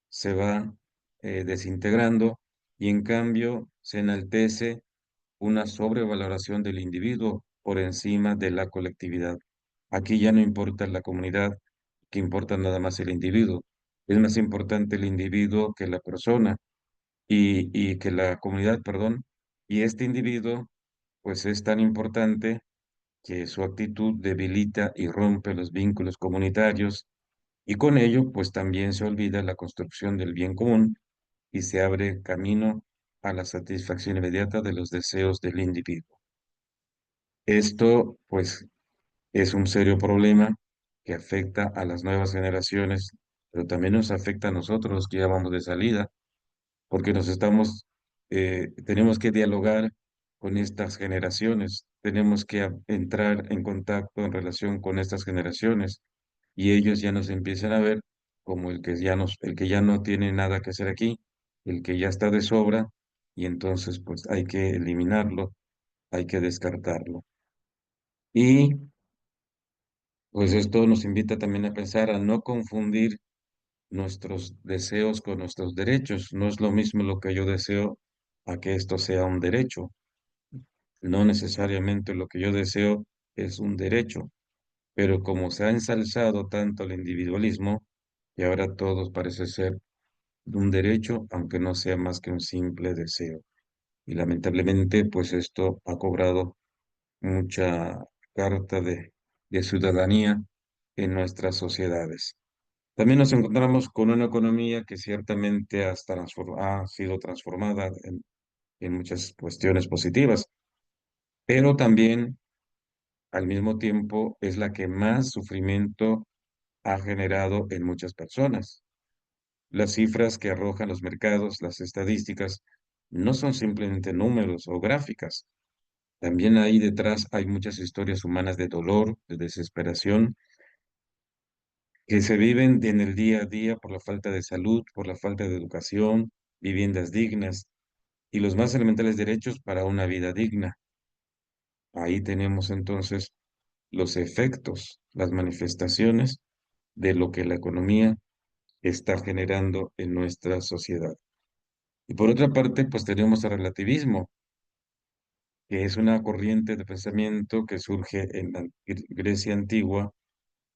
se va desintegrando y en cambio se enaltece una sobrevaloración del individuo por encima de la colectividad. Aquí ya no importa la comunidad, que importa nada más el individuo. Es más importante el individuo que la persona y que la comunidad, perdón. Y este individuo, pues es tan importante que su actitud debilita y rompe los vínculos comunitarios y con ello, pues también se olvida la construcción del bien común y se abre camino a la satisfacción inmediata de los deseos del individuo. Esto, pues, es un serio problema que afecta a las nuevas generaciones, pero también nos afecta a nosotros que ya vamos de salida, porque tenemos que dialogar con estas generaciones, tenemos que entrar en contacto en relación con estas generaciones y ellos ya nos empiezan a ver como el que ya no tiene nada que hacer aquí, el que ya está de sobra y entonces pues hay que eliminarlo, hay que descartarlo. Y pues esto nos invita también a pensar a no confundir nuestros deseos con nuestros derechos. No es lo mismo lo que yo deseo a que esto sea un derecho. No necesariamente lo que yo deseo es un derecho, pero como se ha ensalzado tanto el individualismo, y ahora todos parece ser un derecho, aunque no sea más que un simple deseo. Y lamentablemente, pues esto ha cobrado mucha carta de ciudadanía en nuestras sociedades. También nos encontramos con una economía que ciertamente ha sido transformada en muchas cuestiones positivas, pero también al mismo tiempo es la que más sufrimiento ha generado en muchas personas. Las cifras que arrojan los mercados, las estadísticas, no son simplemente números o gráficas. También ahí detrás hay muchas historias humanas de dolor, de desesperación, que se viven en el día a día por la falta de salud, por la falta de educación, viviendas dignas y los más elementales derechos para una vida digna. Ahí tenemos entonces los efectos, las manifestaciones de lo que la economía está generando en nuestra sociedad. Y por otra parte, pues tenemos el relativismo, que es una corriente de pensamiento que surge en la Grecia antigua,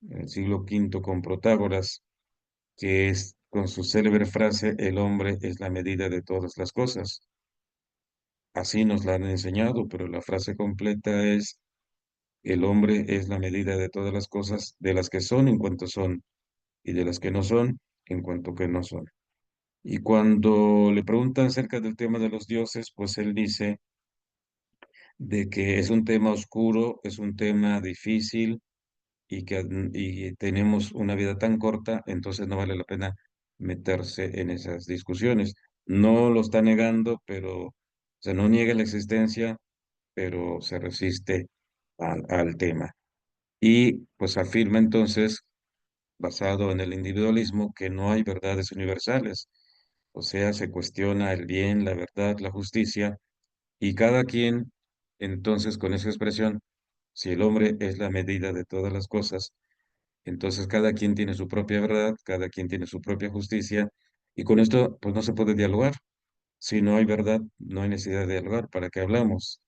en el siglo V con Protágoras, que es con su célebre frase, el hombre es la medida de todas las cosas. Así nos la han enseñado, pero la frase completa es, el hombre es la medida de todas las cosas, de las que son en cuanto son, y de las que no son en cuanto que no son. Y cuando le preguntan acerca del tema de los dioses, pues él dice de que es un tema oscuro, es un tema difícil y tenemos una vida tan corta, entonces no vale la pena meterse en esas discusiones. No lo está negando, pero, o sea, no niega la existencia, pero se resiste al tema. Y pues afirma entonces, basado en el individualismo, que no hay verdades universales. O sea, se cuestiona el bien, la verdad, la justicia, y cada quien, entonces, con esa expresión, si el hombre es la medida de todas las cosas, entonces cada quien tiene su propia verdad, cada quien tiene su propia justicia, y con esto, pues no se puede dialogar. Si no hay verdad, no hay necesidad de dialogar. ¿Para qué hablamos?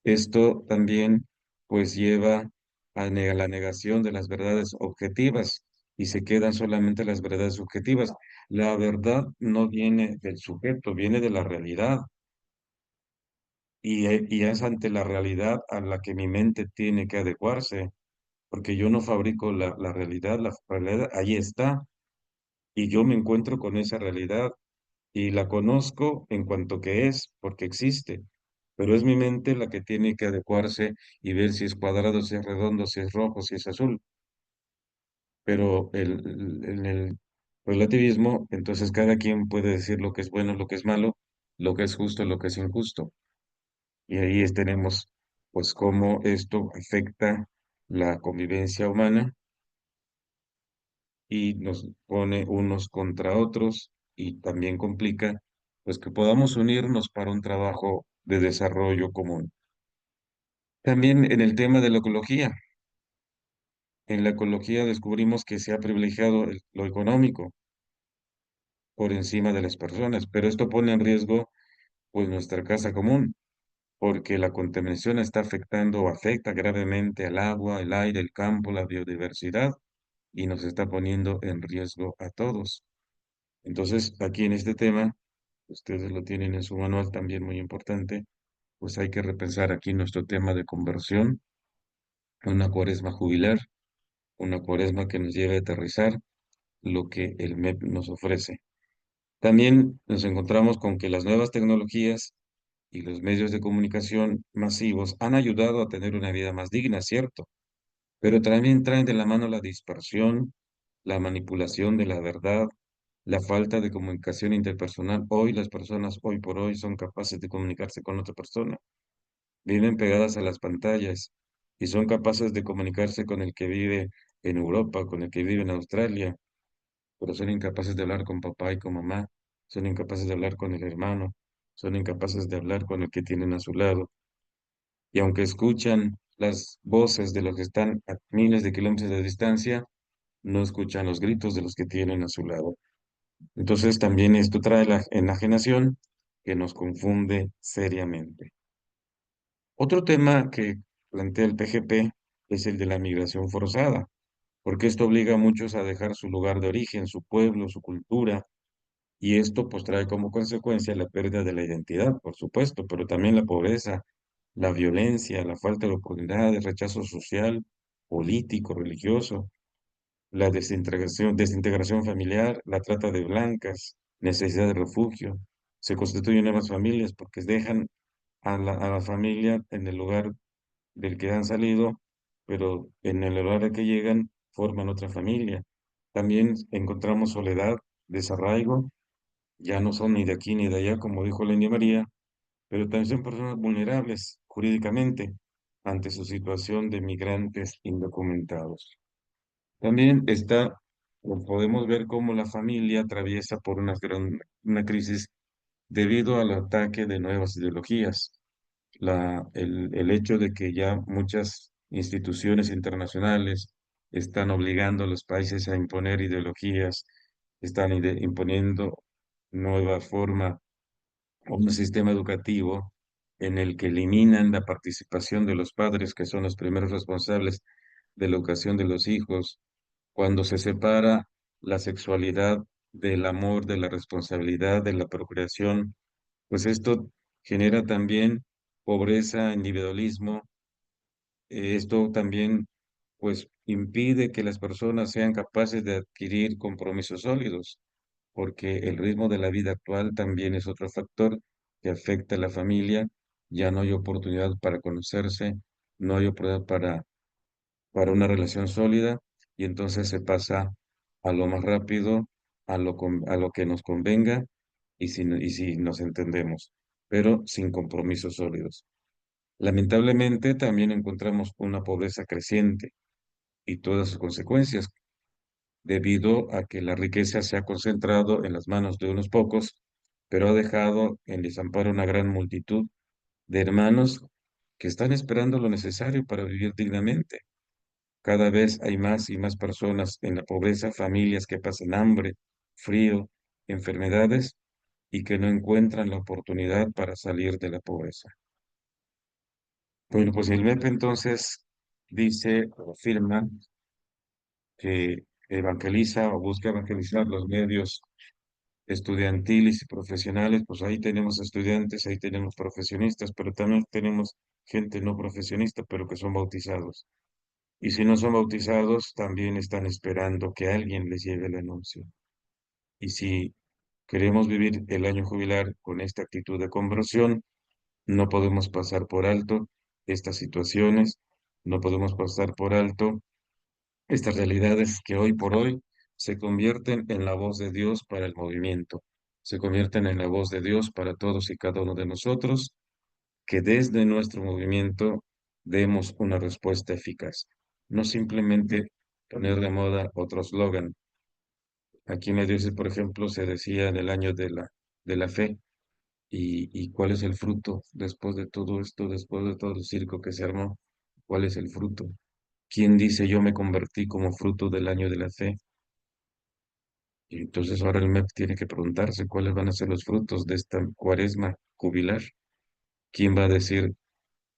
Esto también, pues, lleva a la negación de las verdades objetivas y se quedan solamente las verdades subjetivas. La verdad no viene del sujeto, viene de la realidad. Y es ante la realidad a la que mi mente tiene que adecuarse, porque yo no fabrico la realidad ahí está, y yo me encuentro con esa realidad y la conozco en cuanto que es, porque existe, pero es mi mente la que tiene que adecuarse y ver si es cuadrado, si es redondo, si es rojo, si es azul, pero en el relativismo, entonces cada quien puede decir lo que es bueno, lo que es malo, lo que es justo, lo que es injusto. Y ahí tenemos, pues, cómo esto afecta la convivencia humana y nos pone unos contra otros y también complica, pues, que podamos unirnos para un trabajo de desarrollo común. También en el tema de la ecología. En la ecología descubrimos que se ha privilegiado lo económico por encima de las personas, pero esto pone en riesgo, pues, nuestra casa común, porque la contaminación está afectando o afecta gravemente al agua, el aire, el campo, la biodiversidad. y nos está poniendo en riesgo a todos. Entonces, aquí en este tema, ustedes lo tienen en su manual también muy importante, pues hay que repensar aquí nuestro tema de conversión, una cuaresma jubilar, una cuaresma que nos lleve a aterrizar lo que el MEP nos ofrece. También nos encontramos con que las nuevas tecnologías y los medios de comunicación masivos han ayudado a tener una vida más digna, ¿cierto? Pero también traen de la mano la dispersión, la manipulación de la verdad, la falta de comunicación interpersonal. Hoy las personas, hoy por hoy, son capaces de comunicarse con otra persona. Viven pegadas a las pantallas y son capaces de comunicarse con el que vive en Europa, con el que vive en Australia, pero son incapaces de hablar con papá y con mamá, son incapaces de hablar con el hermano, son incapaces de hablar con el que tienen a su lado. Y aunque escuchan las voces de los que están a miles de kilómetros de distancia, no escuchan los gritos de los que tienen a su lado. Entonces también esto trae la enajenación que nos confunde seriamente. Otro tema que plantea el PGP es el de la migración forzada, porque esto obliga a muchos a dejar su lugar de origen, su pueblo, su cultura, y esto pues trae como consecuencia la pérdida de la identidad, por supuesto, pero también la pobreza, la violencia, la falta de oportunidades, rechazo social, político, religioso, la desintegración familiar, la trata de blancas, necesidad de refugio. Se constituyen nuevas familias porque dejan a la familia en el lugar del que han salido, pero en el lugar al que llegan forman otra familia. También encontramos soledad, desarraigo, ya no son ni de aquí ni de allá, como dijo la India María, pero también son personas vulnerables jurídicamente ante su situación de migrantes indocumentados. También está, o podemos ver cómo la familia atraviesa por una crisis debido al ataque de nuevas ideologías. El hecho de que ya muchas instituciones internacionales están obligando a los países a imponer ideologías, están imponiendo nueva forma o un sistema educativo en el que eliminan la participación de los padres, que son los primeros responsables de la educación de los hijos, cuando se separa la sexualidad del amor, de la responsabilidad, de la procreación, pues esto genera también pobreza, individualismo. Esto también, pues, impide que las personas sean capaces de adquirir compromisos sólidos, porque el ritmo de la vida actual también es otro factor que afecta a la familia. Ya no hay oportunidad para conocerse, no hay oportunidad para una relación sólida, y entonces se pasa a lo más rápido, a lo que nos convenga y si nos entendemos, pero sin compromisos sólidos. Lamentablemente también encontramos una pobreza creciente y todas sus consecuencias, debido a que la riqueza se ha concentrado en las manos de unos pocos, pero ha dejado en desamparo una gran multitud de hermanos que están esperando lo necesario para vivir dignamente. Cada vez hay más y más personas en la pobreza, familias que pasan hambre, frío, enfermedades y que no encuentran la oportunidad para salir de la pobreza. Bueno, pues el MEP entonces dice o afirma que evangeliza o busca evangelizar los medios estudiantiles y profesionales. Pues ahí tenemos estudiantes, ahí tenemos profesionistas, pero también tenemos gente no profesionista, pero que son bautizados. Y si no son bautizados, también están esperando que alguien les lleve el anuncio. Y si queremos vivir el año jubilar con esta actitud de conversión, no podemos pasar por alto estas situaciones, no podemos pasar por alto estas realidades que hoy por hoy se convierten en la voz de Dios para el movimiento, se convierten en la voz de Dios para todos y cada uno de nosotros, que desde nuestro movimiento demos una respuesta eficaz, no simplemente poner de moda otro eslogan. Aquí en la diócesis, por ejemplo, se decía en el año de la fe, y cuál es el fruto después de todo esto, después de todo el circo que se armó, ¿cuál es el fruto? ¿Quién dice yo me convertí como fruto del año de la fe? Y entonces ahora el MEP tiene que preguntarse cuáles van a ser los frutos de esta cuaresma jubilar. ¿Quién va a decir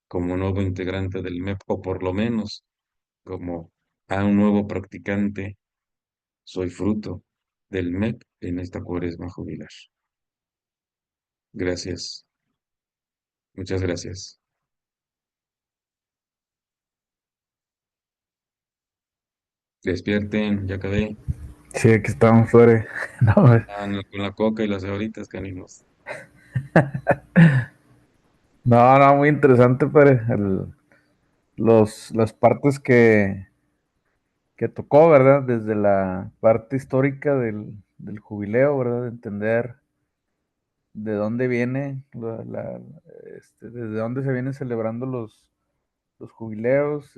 como nuevo integrante del MEP, o por lo menos como a un nuevo practicante soy fruto del MEP en esta cuaresma jubilar. Gracias, muchas gracias. Despierten, ya acabé. Sí, aquí estamos, Flore. No, Con la coca y las ahoritas, caninos. no, muy interesante, padre. Las partes que tocó, ¿verdad? Desde la parte histórica del jubileo, ¿verdad? De entender de dónde viene, desde dónde se vienen celebrando los jubileos,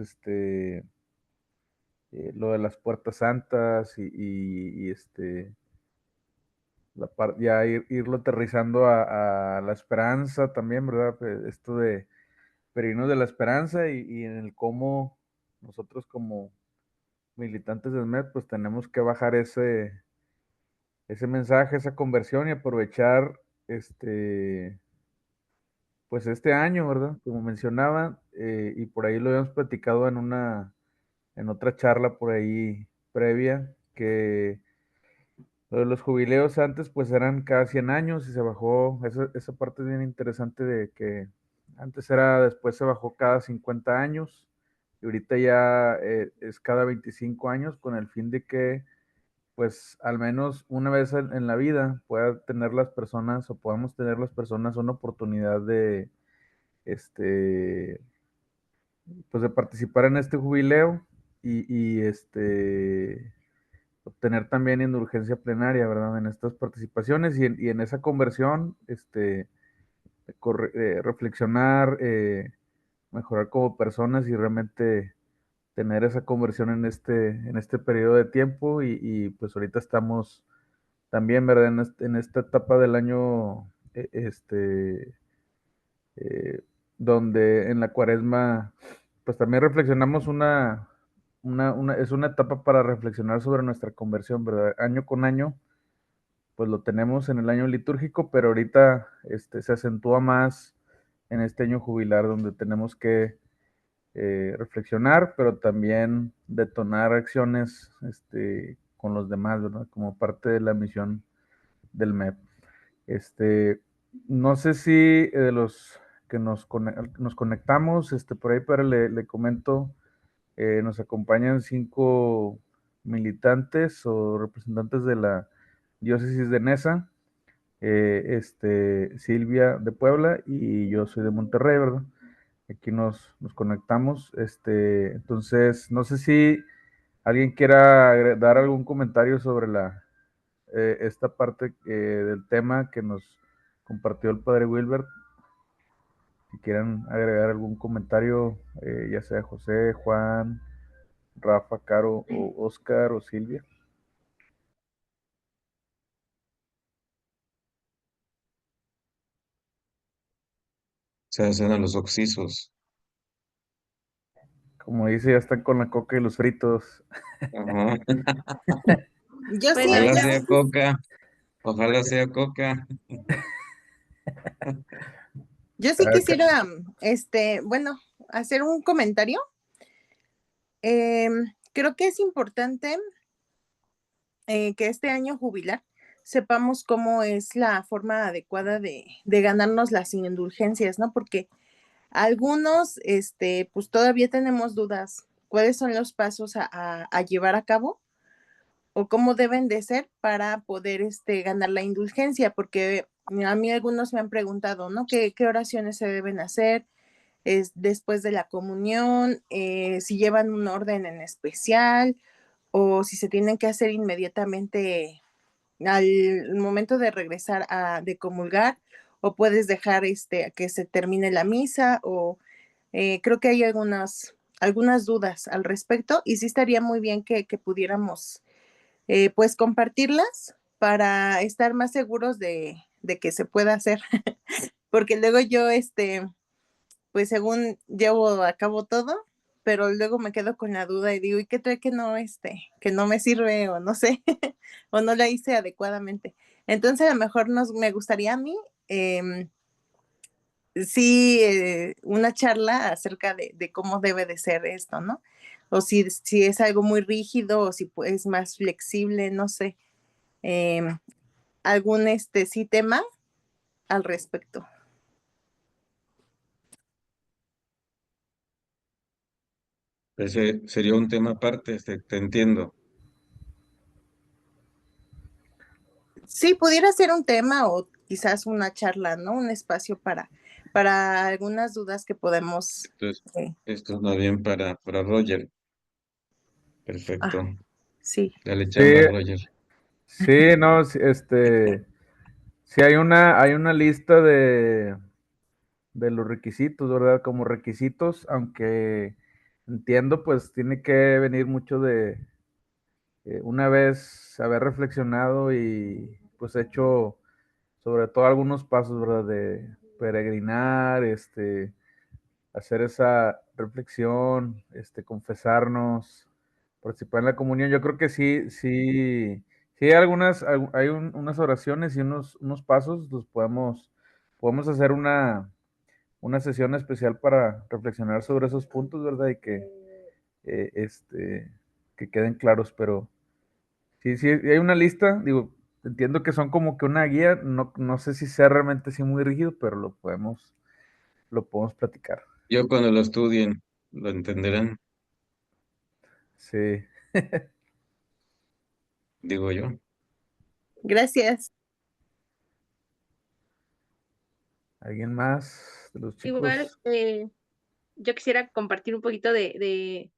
lo de las puertas santas ya irlo aterrizando a la esperanza también, ¿verdad? Pues, esto de peregrinos de la esperanza y en el cómo nosotros como militantes del MED, pues tenemos que bajar ese mensaje, esa conversión y aprovechar pues este año, ¿verdad? Como mencionaba, y por ahí lo habíamos platicado en otra charla por ahí previa, que lo de los jubileos antes pues eran cada 100 años y se bajó, esa parte es bien interesante de que antes después se bajó cada 50 años y ahorita ya es cada 25 años con el fin de que pues al menos una vez en la vida pueda tener las personas o podamos tener las personas una oportunidad de este pues de participar en este jubileo y obtener también indulgencia plenaria, ¿verdad? En estas participaciones y en esa conversión, reflexionar, mejorar como personas y realmente tener esa conversión en este periodo de tiempo pues ahorita estamos también, ¿verdad? En esta etapa del año, eh, donde en la cuaresma, pues también reflexionamos es una etapa para reflexionar sobre nuestra conversión, ¿verdad? Año con año, pues lo tenemos en el año litúrgico, pero ahorita se acentúa más en este año jubilar, donde tenemos que reflexionar, pero también detonar acciones con los demás, ¿verdad? Como parte de la misión del MEP. Este, no sé si de los que nos conectamos, por ahí para le comento, nos acompañan 5 militantes o representantes de la diócesis de Nesa, Silvia de Puebla y yo soy de Monterrey, ¿verdad? Aquí nos conectamos, entonces no sé si alguien quiera dar algún comentario sobre esta parte del tema que nos compartió el padre Wilbert. Si quieren agregar algún comentario, ya sea José, Juan, Rafa, Caro, o Oscar o Silvia. Se hacen a los oxisos. Como dice, ya están con la coca y los fritos. Ajá. Yo sí, Bueno, Ojalá ya. sea coca. Ojalá sea coca. yo sí quisiera, bueno, hacer un comentario. Creo que es importante que este año jubilar sepamos cómo es la forma adecuada de ganarnos las indulgencias, ¿no? Porque algunos, pues todavía tenemos dudas cuáles son los pasos a llevar a cabo o cómo deben de ser para poder ganar la indulgencia, porque a mí algunos me han preguntado, ¿no? ¿Qué oraciones se deben hacer? Es después de la comunión, si llevan un orden en especial o si se tienen que hacer inmediatamente al momento de regresar de comulgar o puedes dejar a que se termine la misa o creo que hay algunas dudas al respecto y sí estaría muy bien que pudiéramos pues compartirlas para estar más seguros de que se pueda hacer, porque luego yo, pues según llevo a cabo todo, pero luego me quedo con la duda y digo, ¿y qué trae que no me sirve o no sé, o no la hice adecuadamente? Entonces a lo mejor me gustaría a mí, em, sí, una charla acerca de cómo debe de ser esto, ¿no? o si es algo muy rígido o si es más flexible, no sé. Em, ¿Algún sí tema al respecto? Ese sería un tema aparte, te entiendo. Sí, pudiera ser un tema o quizás una charla, ¿no? Un espacio para algunas dudas que podemos. Entonces, eh, esto es más bien para Roger. Perfecto. ah, sí, Dale Sí, chamba, Roger. sí, no, sí, sí hay una lista de los requisitos, ¿verdad? Como requisitos, aunque entiendo, pues tiene que venir mucho de una vez haber reflexionado y pues hecho sobre todo algunos pasos, ¿verdad? De peregrinar, hacer esa reflexión, confesarnos, participar en la comunión. Yo creo que sí, sí, sí hay unas oraciones y unos pasos, los podemos hacer una sesión especial para reflexionar sobre esos puntos, ¿verdad? Y eh, este, que queden claros, pero sí, sí, hay una lista, digo, entiendo que son como que una guía, no sé si sea realmente así muy rígido, pero lo podemos platicar. Yo cuando lo estudien, lo entenderán, Sí. digo yo. gracias. ¿Alguien más de los Igual, chicos? yo quisiera compartir un poquito de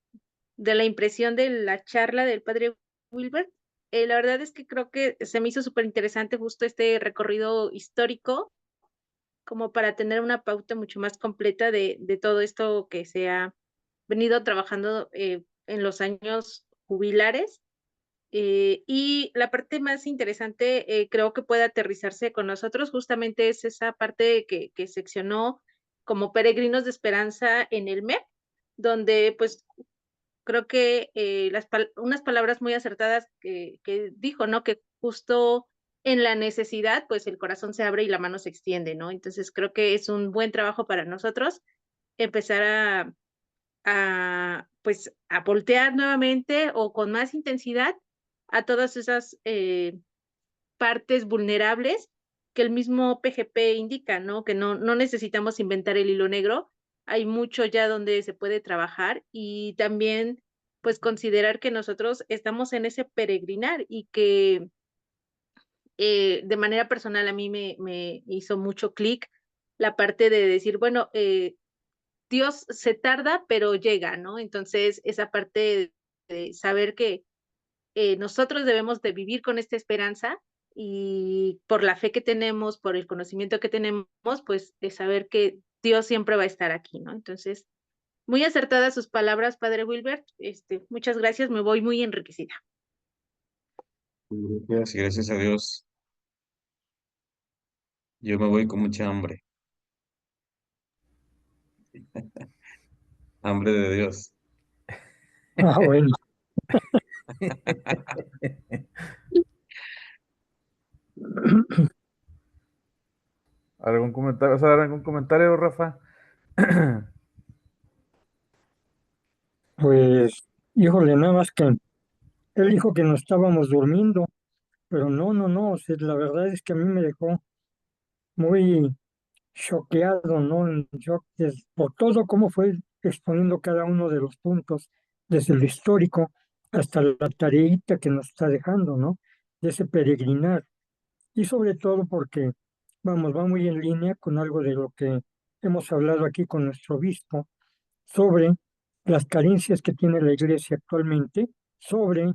la impresión de la charla del padre Wilbert. La verdad es que creo que se me hizo súper interesante justo este recorrido histórico, como para tener una pauta mucho más completa de todo esto que se ha venido trabajando en los años jubilares. Y la parte más interesante, creo que puede aterrizarse con nosotros, justamente es esa parte que seccionó como peregrinos de esperanza en el MEP, donde pues creo que unas palabras muy acertadas que dijo, ¿no? Que justo en la necesidad, pues el corazón se abre y la mano se extiende, ¿no? Entonces creo que es un buen trabajo para nosotros empezar pues, a voltear nuevamente o con más intensidad a todas esas partes vulnerables que el mismo PGP indica, ¿no? Que no necesitamos inventar el hilo negro, hay mucho ya donde se puede trabajar y también pues considerar que nosotros estamos en ese peregrinar y que de manera personal a mí me hizo mucho clic la parte de decir, bueno, Dios se tarda, pero llega, ¿no? Entonces, esa parte de saber que nosotros debemos de vivir con esta esperanza y por la fe que tenemos, por el conocimiento que tenemos, pues de saber que Dios siempre va a estar aquí, ¿no? Entonces, muy acertadas sus palabras, Padre Wilbert. Muchas gracias, me voy muy enriquecida. Gracias, y gracias a Dios, yo me voy con mucha hambre, hambre de Dios. Ah, bueno, ¿Algún comentario? ¿Vas a dar algún comentario, Rafa? pues, híjole, nada más que él dijo que no estábamos durmiendo, pero no, no, no, o sea, la verdad es que a mí me dejó muy choqueado, ¿no? En shock por todo cómo fue exponiendo cada uno de los puntos, desde lo histórico hasta la tareita que nos está dejando, ¿no? De ese peregrinar. Y sobre todo porque, vamos, va muy en línea con algo de lo que hemos hablado aquí con nuestro obispo sobre las carencias que tiene la iglesia actualmente, sobre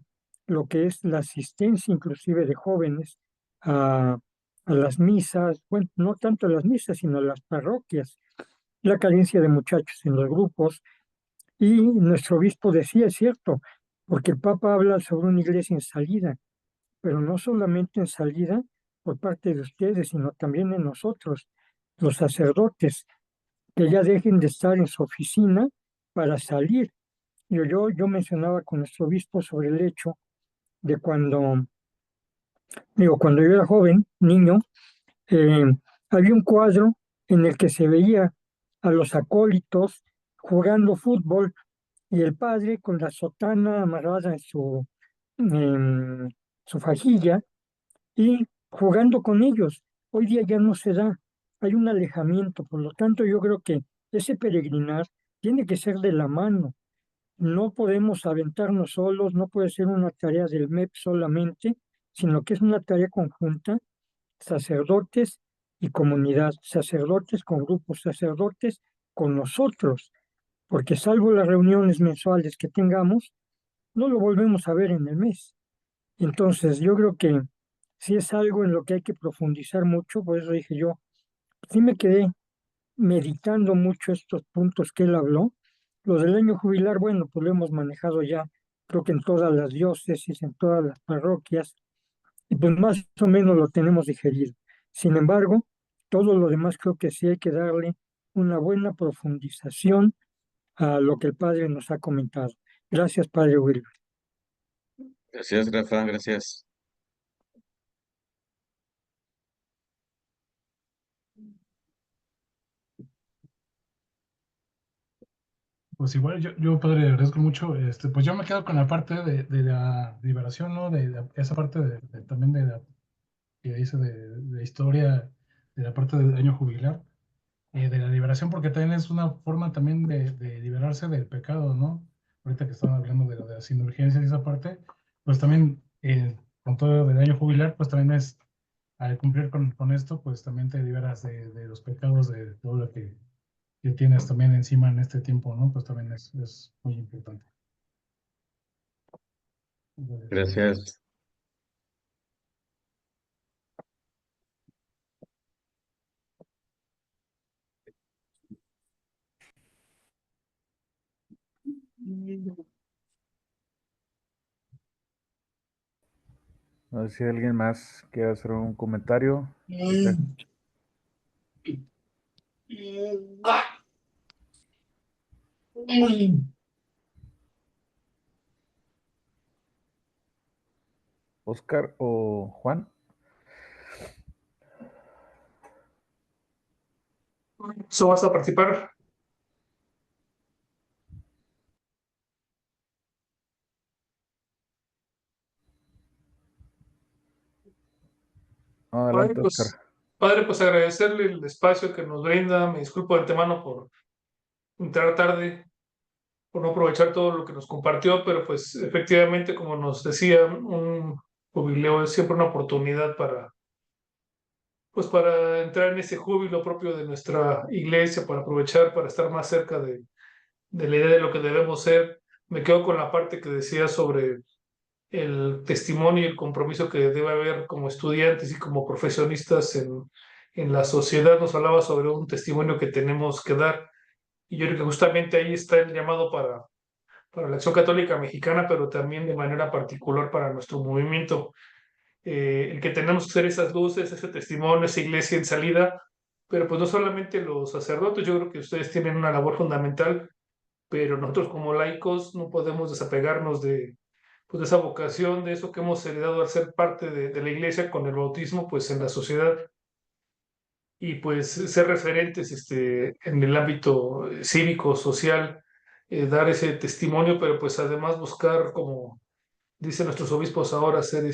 lo que es la asistencia inclusive de jóvenes a las misas, bueno, no tanto a las misas, sino a las parroquias, la carencia de muchachos en los grupos. Y nuestro obispo decía, es cierto, porque el Papa habla sobre una iglesia en salida, pero no solamente en salida por parte de ustedes, sino también en nosotros, los sacerdotes, que ya dejen de estar en su oficina para salir. Yo mencionaba con nuestro obispo sobre el hecho de cuando yo era joven, niño, eh, había un cuadro en el que se veía a los acólitos jugando fútbol y el padre con la sotana amarrada en su fajilla y jugando con ellos. Hoy día ya no se da, hay un alejamiento, por lo tanto yo creo que ese peregrinar tiene que ser de la mano. No podemos aventarnos solos, no puede ser una tarea del MEP solamente, sino que es una tarea conjunta, sacerdotes y comunidad, sacerdotes con grupos, sacerdotes con nosotros, porque salvo las reuniones mensuales que tengamos, no lo volvemos a ver en el mes. Entonces, yo creo que sí es algo en lo que hay que profundizar mucho, por eso dije yo, sí me quedé meditando mucho estos puntos que él habló. Lo del año jubilar, bueno, pues lo hemos manejado ya, creo que en todas las diócesis, en todas las parroquias, y pues más o menos lo tenemos digerido. Sin embargo, todo lo demás creo que sí hay que darle una buena profundización a lo que el padre nos ha comentado. Gracias, padre Wilber. Gracias, Rafa, gracias. Pues igual yo padre, le agradezco mucho. Pues yo me quedo con la parte de la liberación, ¿no? Esa parte también de la que dice de historia, de la parte del año jubilar, de la liberación, porque también es una forma también de liberarse del pecado, ¿no? Ahorita que estaban hablando de las indulgencias y esa parte, pues también con todo el año jubilar, pues también es, al cumplir con esto, pues también te liberas de los pecados, de todo lo que tienes también encima en este tiempo, ¿no? Pues también es muy importante. Gracias. No sé si alguien más quiere hacer un comentario. Oscar o Juan. ¿So vas a participar? Adelante, Oscar. Padre, pues agradecerle el espacio que nos brinda. Me disculpo de antemano por entrar tarde, por no aprovechar todo lo que nos compartió, pero pues efectivamente, como nos decía, un jubileo es siempre una oportunidad pues para entrar en ese júbilo propio de nuestra iglesia, para aprovechar, para estar más cerca de la idea de lo que debemos ser. Me quedo con la parte que decía sobre el testimonio y el compromiso que debe haber como estudiantes y como profesionistas en la sociedad. Nos hablaba sobre un testimonio que tenemos que dar, y yo creo que justamente ahí está el llamado para la Acción Católica Mexicana, pero también de manera particular para nuestro movimiento. El que tenemos que ser esas luces, ese testimonio, esa iglesia en salida, pero pues no solamente los sacerdotes, yo creo que ustedes tienen una labor fundamental, pero nosotros como laicos no podemos desapegarnos pues, de esa vocación, de eso que hemos heredado al ser parte de la iglesia con el bautismo, pues en la sociedad, y pues ser referentes en el ámbito cívico, social, dar ese testimonio, pero pues además buscar, como dicen nuestros obispos ahora, ser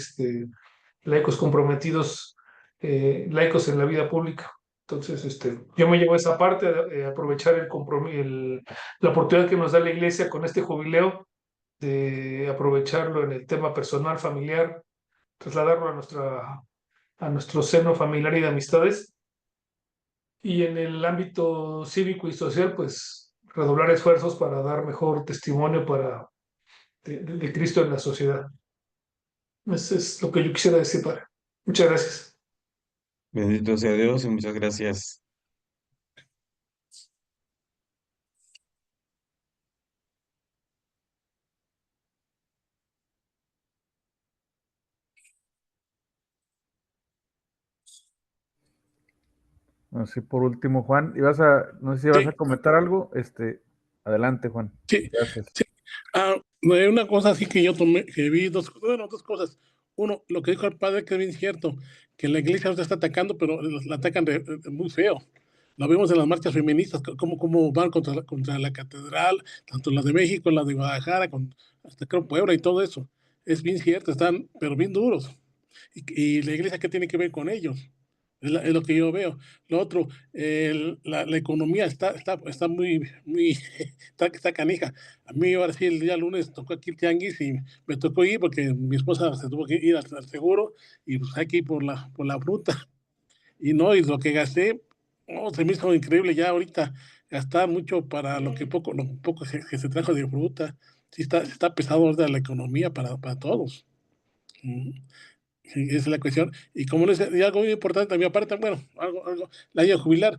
laicos comprometidos, laicos en la vida pública. Entonces, yo me llevo esa parte, aprovechar la oportunidad que nos da la iglesia con este jubileo, de aprovecharlo en el tema personal, familiar, trasladarlo a nuestro seno familiar y de amistades. Y en el ámbito cívico y social, pues redoblar esfuerzos para dar mejor testimonio de Cristo en la sociedad. Eso es lo que yo quisiera decir, padre. Muchas gracias. Bendito sea Dios y muchas gracias. Así por último, Juan, no sé si vas a comentar algo, adelante, Juan. Sí, Gracias. sí. Una cosa así que yo tomé, que vi dos cosas. Uno, lo que dijo el padre, que es bien cierto, que la iglesia se está atacando, pero la atacan muy feo. Lo vemos en las marchas feministas, cómo van contra la catedral, tanto la de México, la de Guadalajara, hasta creo Puebla y todo eso. Es bien cierto, están, pero bien duros. Y la iglesia, ¿qué tiene que ver con ellos? Es lo que yo veo. Lo otro, la economía está muy, está canija. A mí ahora sí, el día lunes tocó aquí el tianguis y me tocó ir porque mi esposa se tuvo que ir al seguro y pues hay que ir por la fruta. Y no, y lo que gasté, no, se me hizo increíble ya ahorita gastar mucho para lo poco que se trajo de fruta. Sí está pesado ahorita la economía para todos. Mm. Sí, esa es la cuestión. Y como les y algo muy importante también, aparte, bueno, el año jubilar,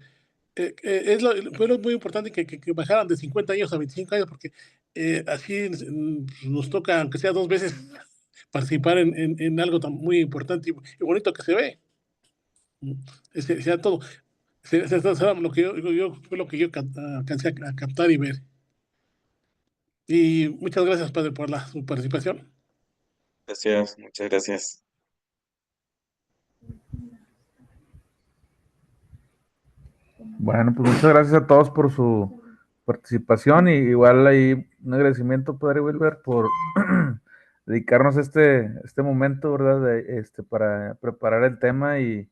pero es muy importante que bajaran de 50 años a 25 años, porque así nos toca, aunque sea 2 veces, participar en algo tan muy importante y bonito que se ve. Mm, sea todo. Será lo que fue lo que yo alcancé a captar y ver. Y muchas gracias, padre, por su participación. Gracias, muchas gracias. Bueno, pues muchas gracias a todos por su participación y igual ahí un agradecimiento, Padre Wilber, por dedicarnos este momento, ¿verdad? Para preparar el tema y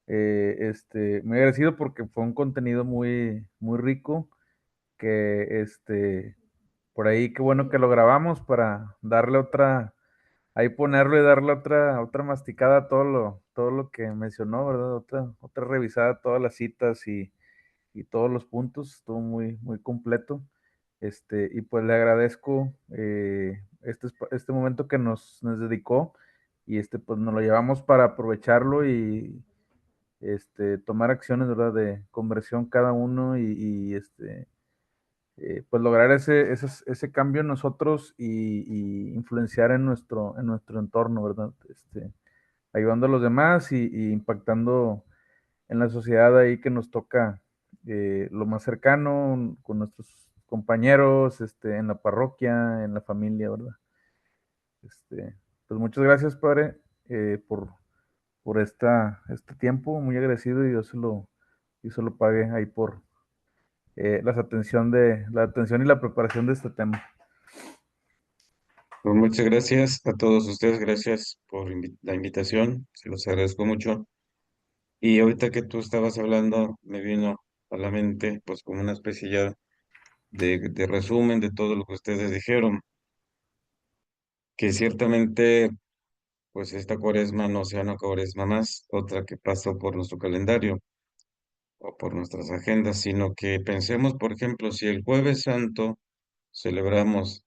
muy agradecido porque fue un contenido muy, muy rico que por ahí qué bueno que lo grabamos para darle ahí ponerlo y darle otra masticada a todo lo que mencionó, ¿verdad? Otra revisada a todas las citas y todos los puntos, estuvo muy, muy completo. Y pues le agradezco este momento que nos dedicó y pues nos lo llevamos para aprovecharlo y tomar acciones, ¿verdad? De conversión cada uno y pues lograr ese cambio en nosotros y influenciar en nuestro entorno, ¿verdad? Ayudando a los demás y impactando en la sociedad ahí que nos toca lo más cercano, con nuestros compañeros, en la parroquia, en la familia, ¿verdad? Pues muchas gracias, Padre, por este tiempo, muy agradecido y Dios se lo pague ahí por la atención y la preparación de este tema. Pues muchas gracias a todos ustedes, gracias por la invitación, se los agradezco mucho. Y ahorita que tú estabas hablando, me vino a la mente, pues como una especie ya de resumen de todo lo que ustedes dijeron, que ciertamente, pues esta cuaresma no sea una cuaresma más, otra que pasó por nuestro calendario o por nuestras agendas, sino que pensemos, por ejemplo, si el Jueves Santo celebramos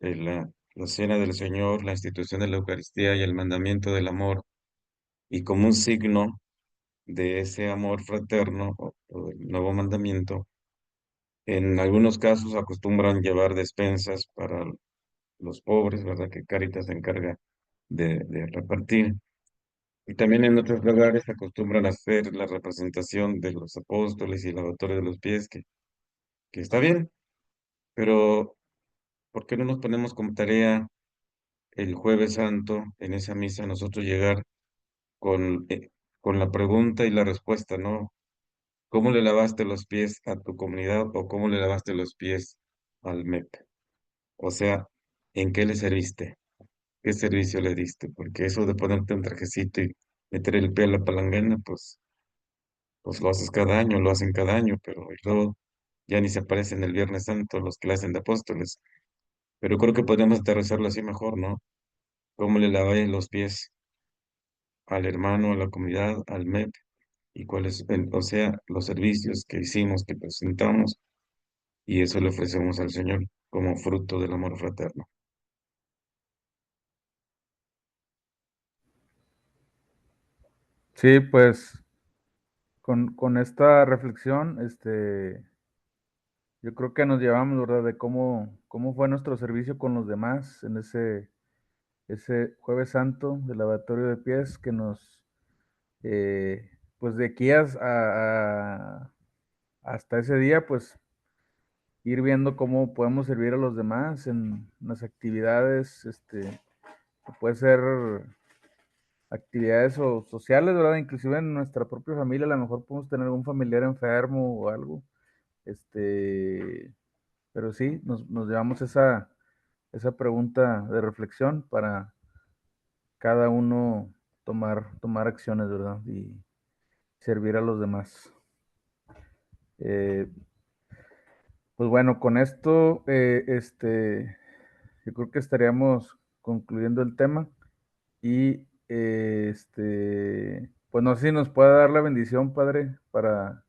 la Cena del Señor, la institución de la Eucaristía y el mandamiento del amor, y como un signo de ese amor fraterno o del nuevo mandamiento, en algunos casos acostumbran llevar despensas para los pobres, ¿verdad? Que Cáritas se encarga de repartir. Y también en otros lugares acostumbran hacer la representación de los apóstoles y lavatorio de los pies, que está bien, pero ¿por qué no nos ponemos como tarea el Jueves Santo en esa misa nosotros llegar con, eh, con la pregunta y la respuesta, ¿no? ¿Cómo le lavaste los pies a tu comunidad o cómo le lavaste los pies al MEP? O sea, ¿en qué le serviste? ¿Qué servicio le diste? Porque eso de ponerte un trajecito y meter el pie a la palangana, pues lo haces cada año, lo hacen cada año, pero luego ya ni se aparecen el Viernes Santo los que le hacen de apóstoles. Pero creo que podemos aterrizarlo así mejor, ¿no? ¿Cómo le laváis los pies al hermano, a la comunidad, al MEP? Y cuáles, o sea, los servicios que hicimos, que presentamos, y eso le ofrecemos al Señor como fruto del amor fraterno. Sí, pues con esta reflexión, yo creo que nos llevamos, ¿verdad? De cómo fue nuestro servicio con los demás en ese Jueves Santo del lavatorio de pies que pues de aquí hasta ese día, pues ir viendo cómo podemos servir a los demás en las actividades, que puede ser actividades sociales, ¿verdad? Inclusive en nuestra propia familia, a lo mejor podemos tener algún familiar enfermo o algo. Pero sí, nos llevamos esa pregunta de reflexión para cada uno tomar acciones, ¿verdad? Y servir a los demás. Pues bueno, con esto, yo creo que estaríamos concluyendo el tema y pues no sé si nos puede dar la bendición, Padre, para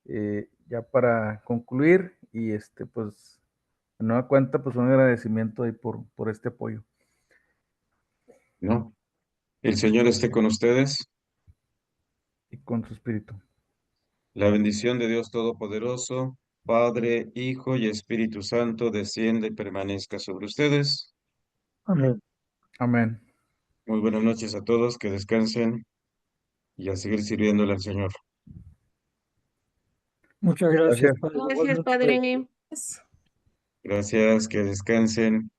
ya para concluir y pues de nueva cuenta, pues un agradecimiento ahí por este apoyo ¿No? El Señor esté con ustedes. y con su espíritu. La bendición de Dios Todopoderoso, Padre, Hijo y Espíritu Santo, descienda y permanezca sobre ustedes. Amén. Amén. Muy buenas noches a todos, que descansen y a seguir sirviéndole al Señor. Muchas gracias, Gracias. Padre. Gracias, Igualmente, Padre. Gracias, que descansen.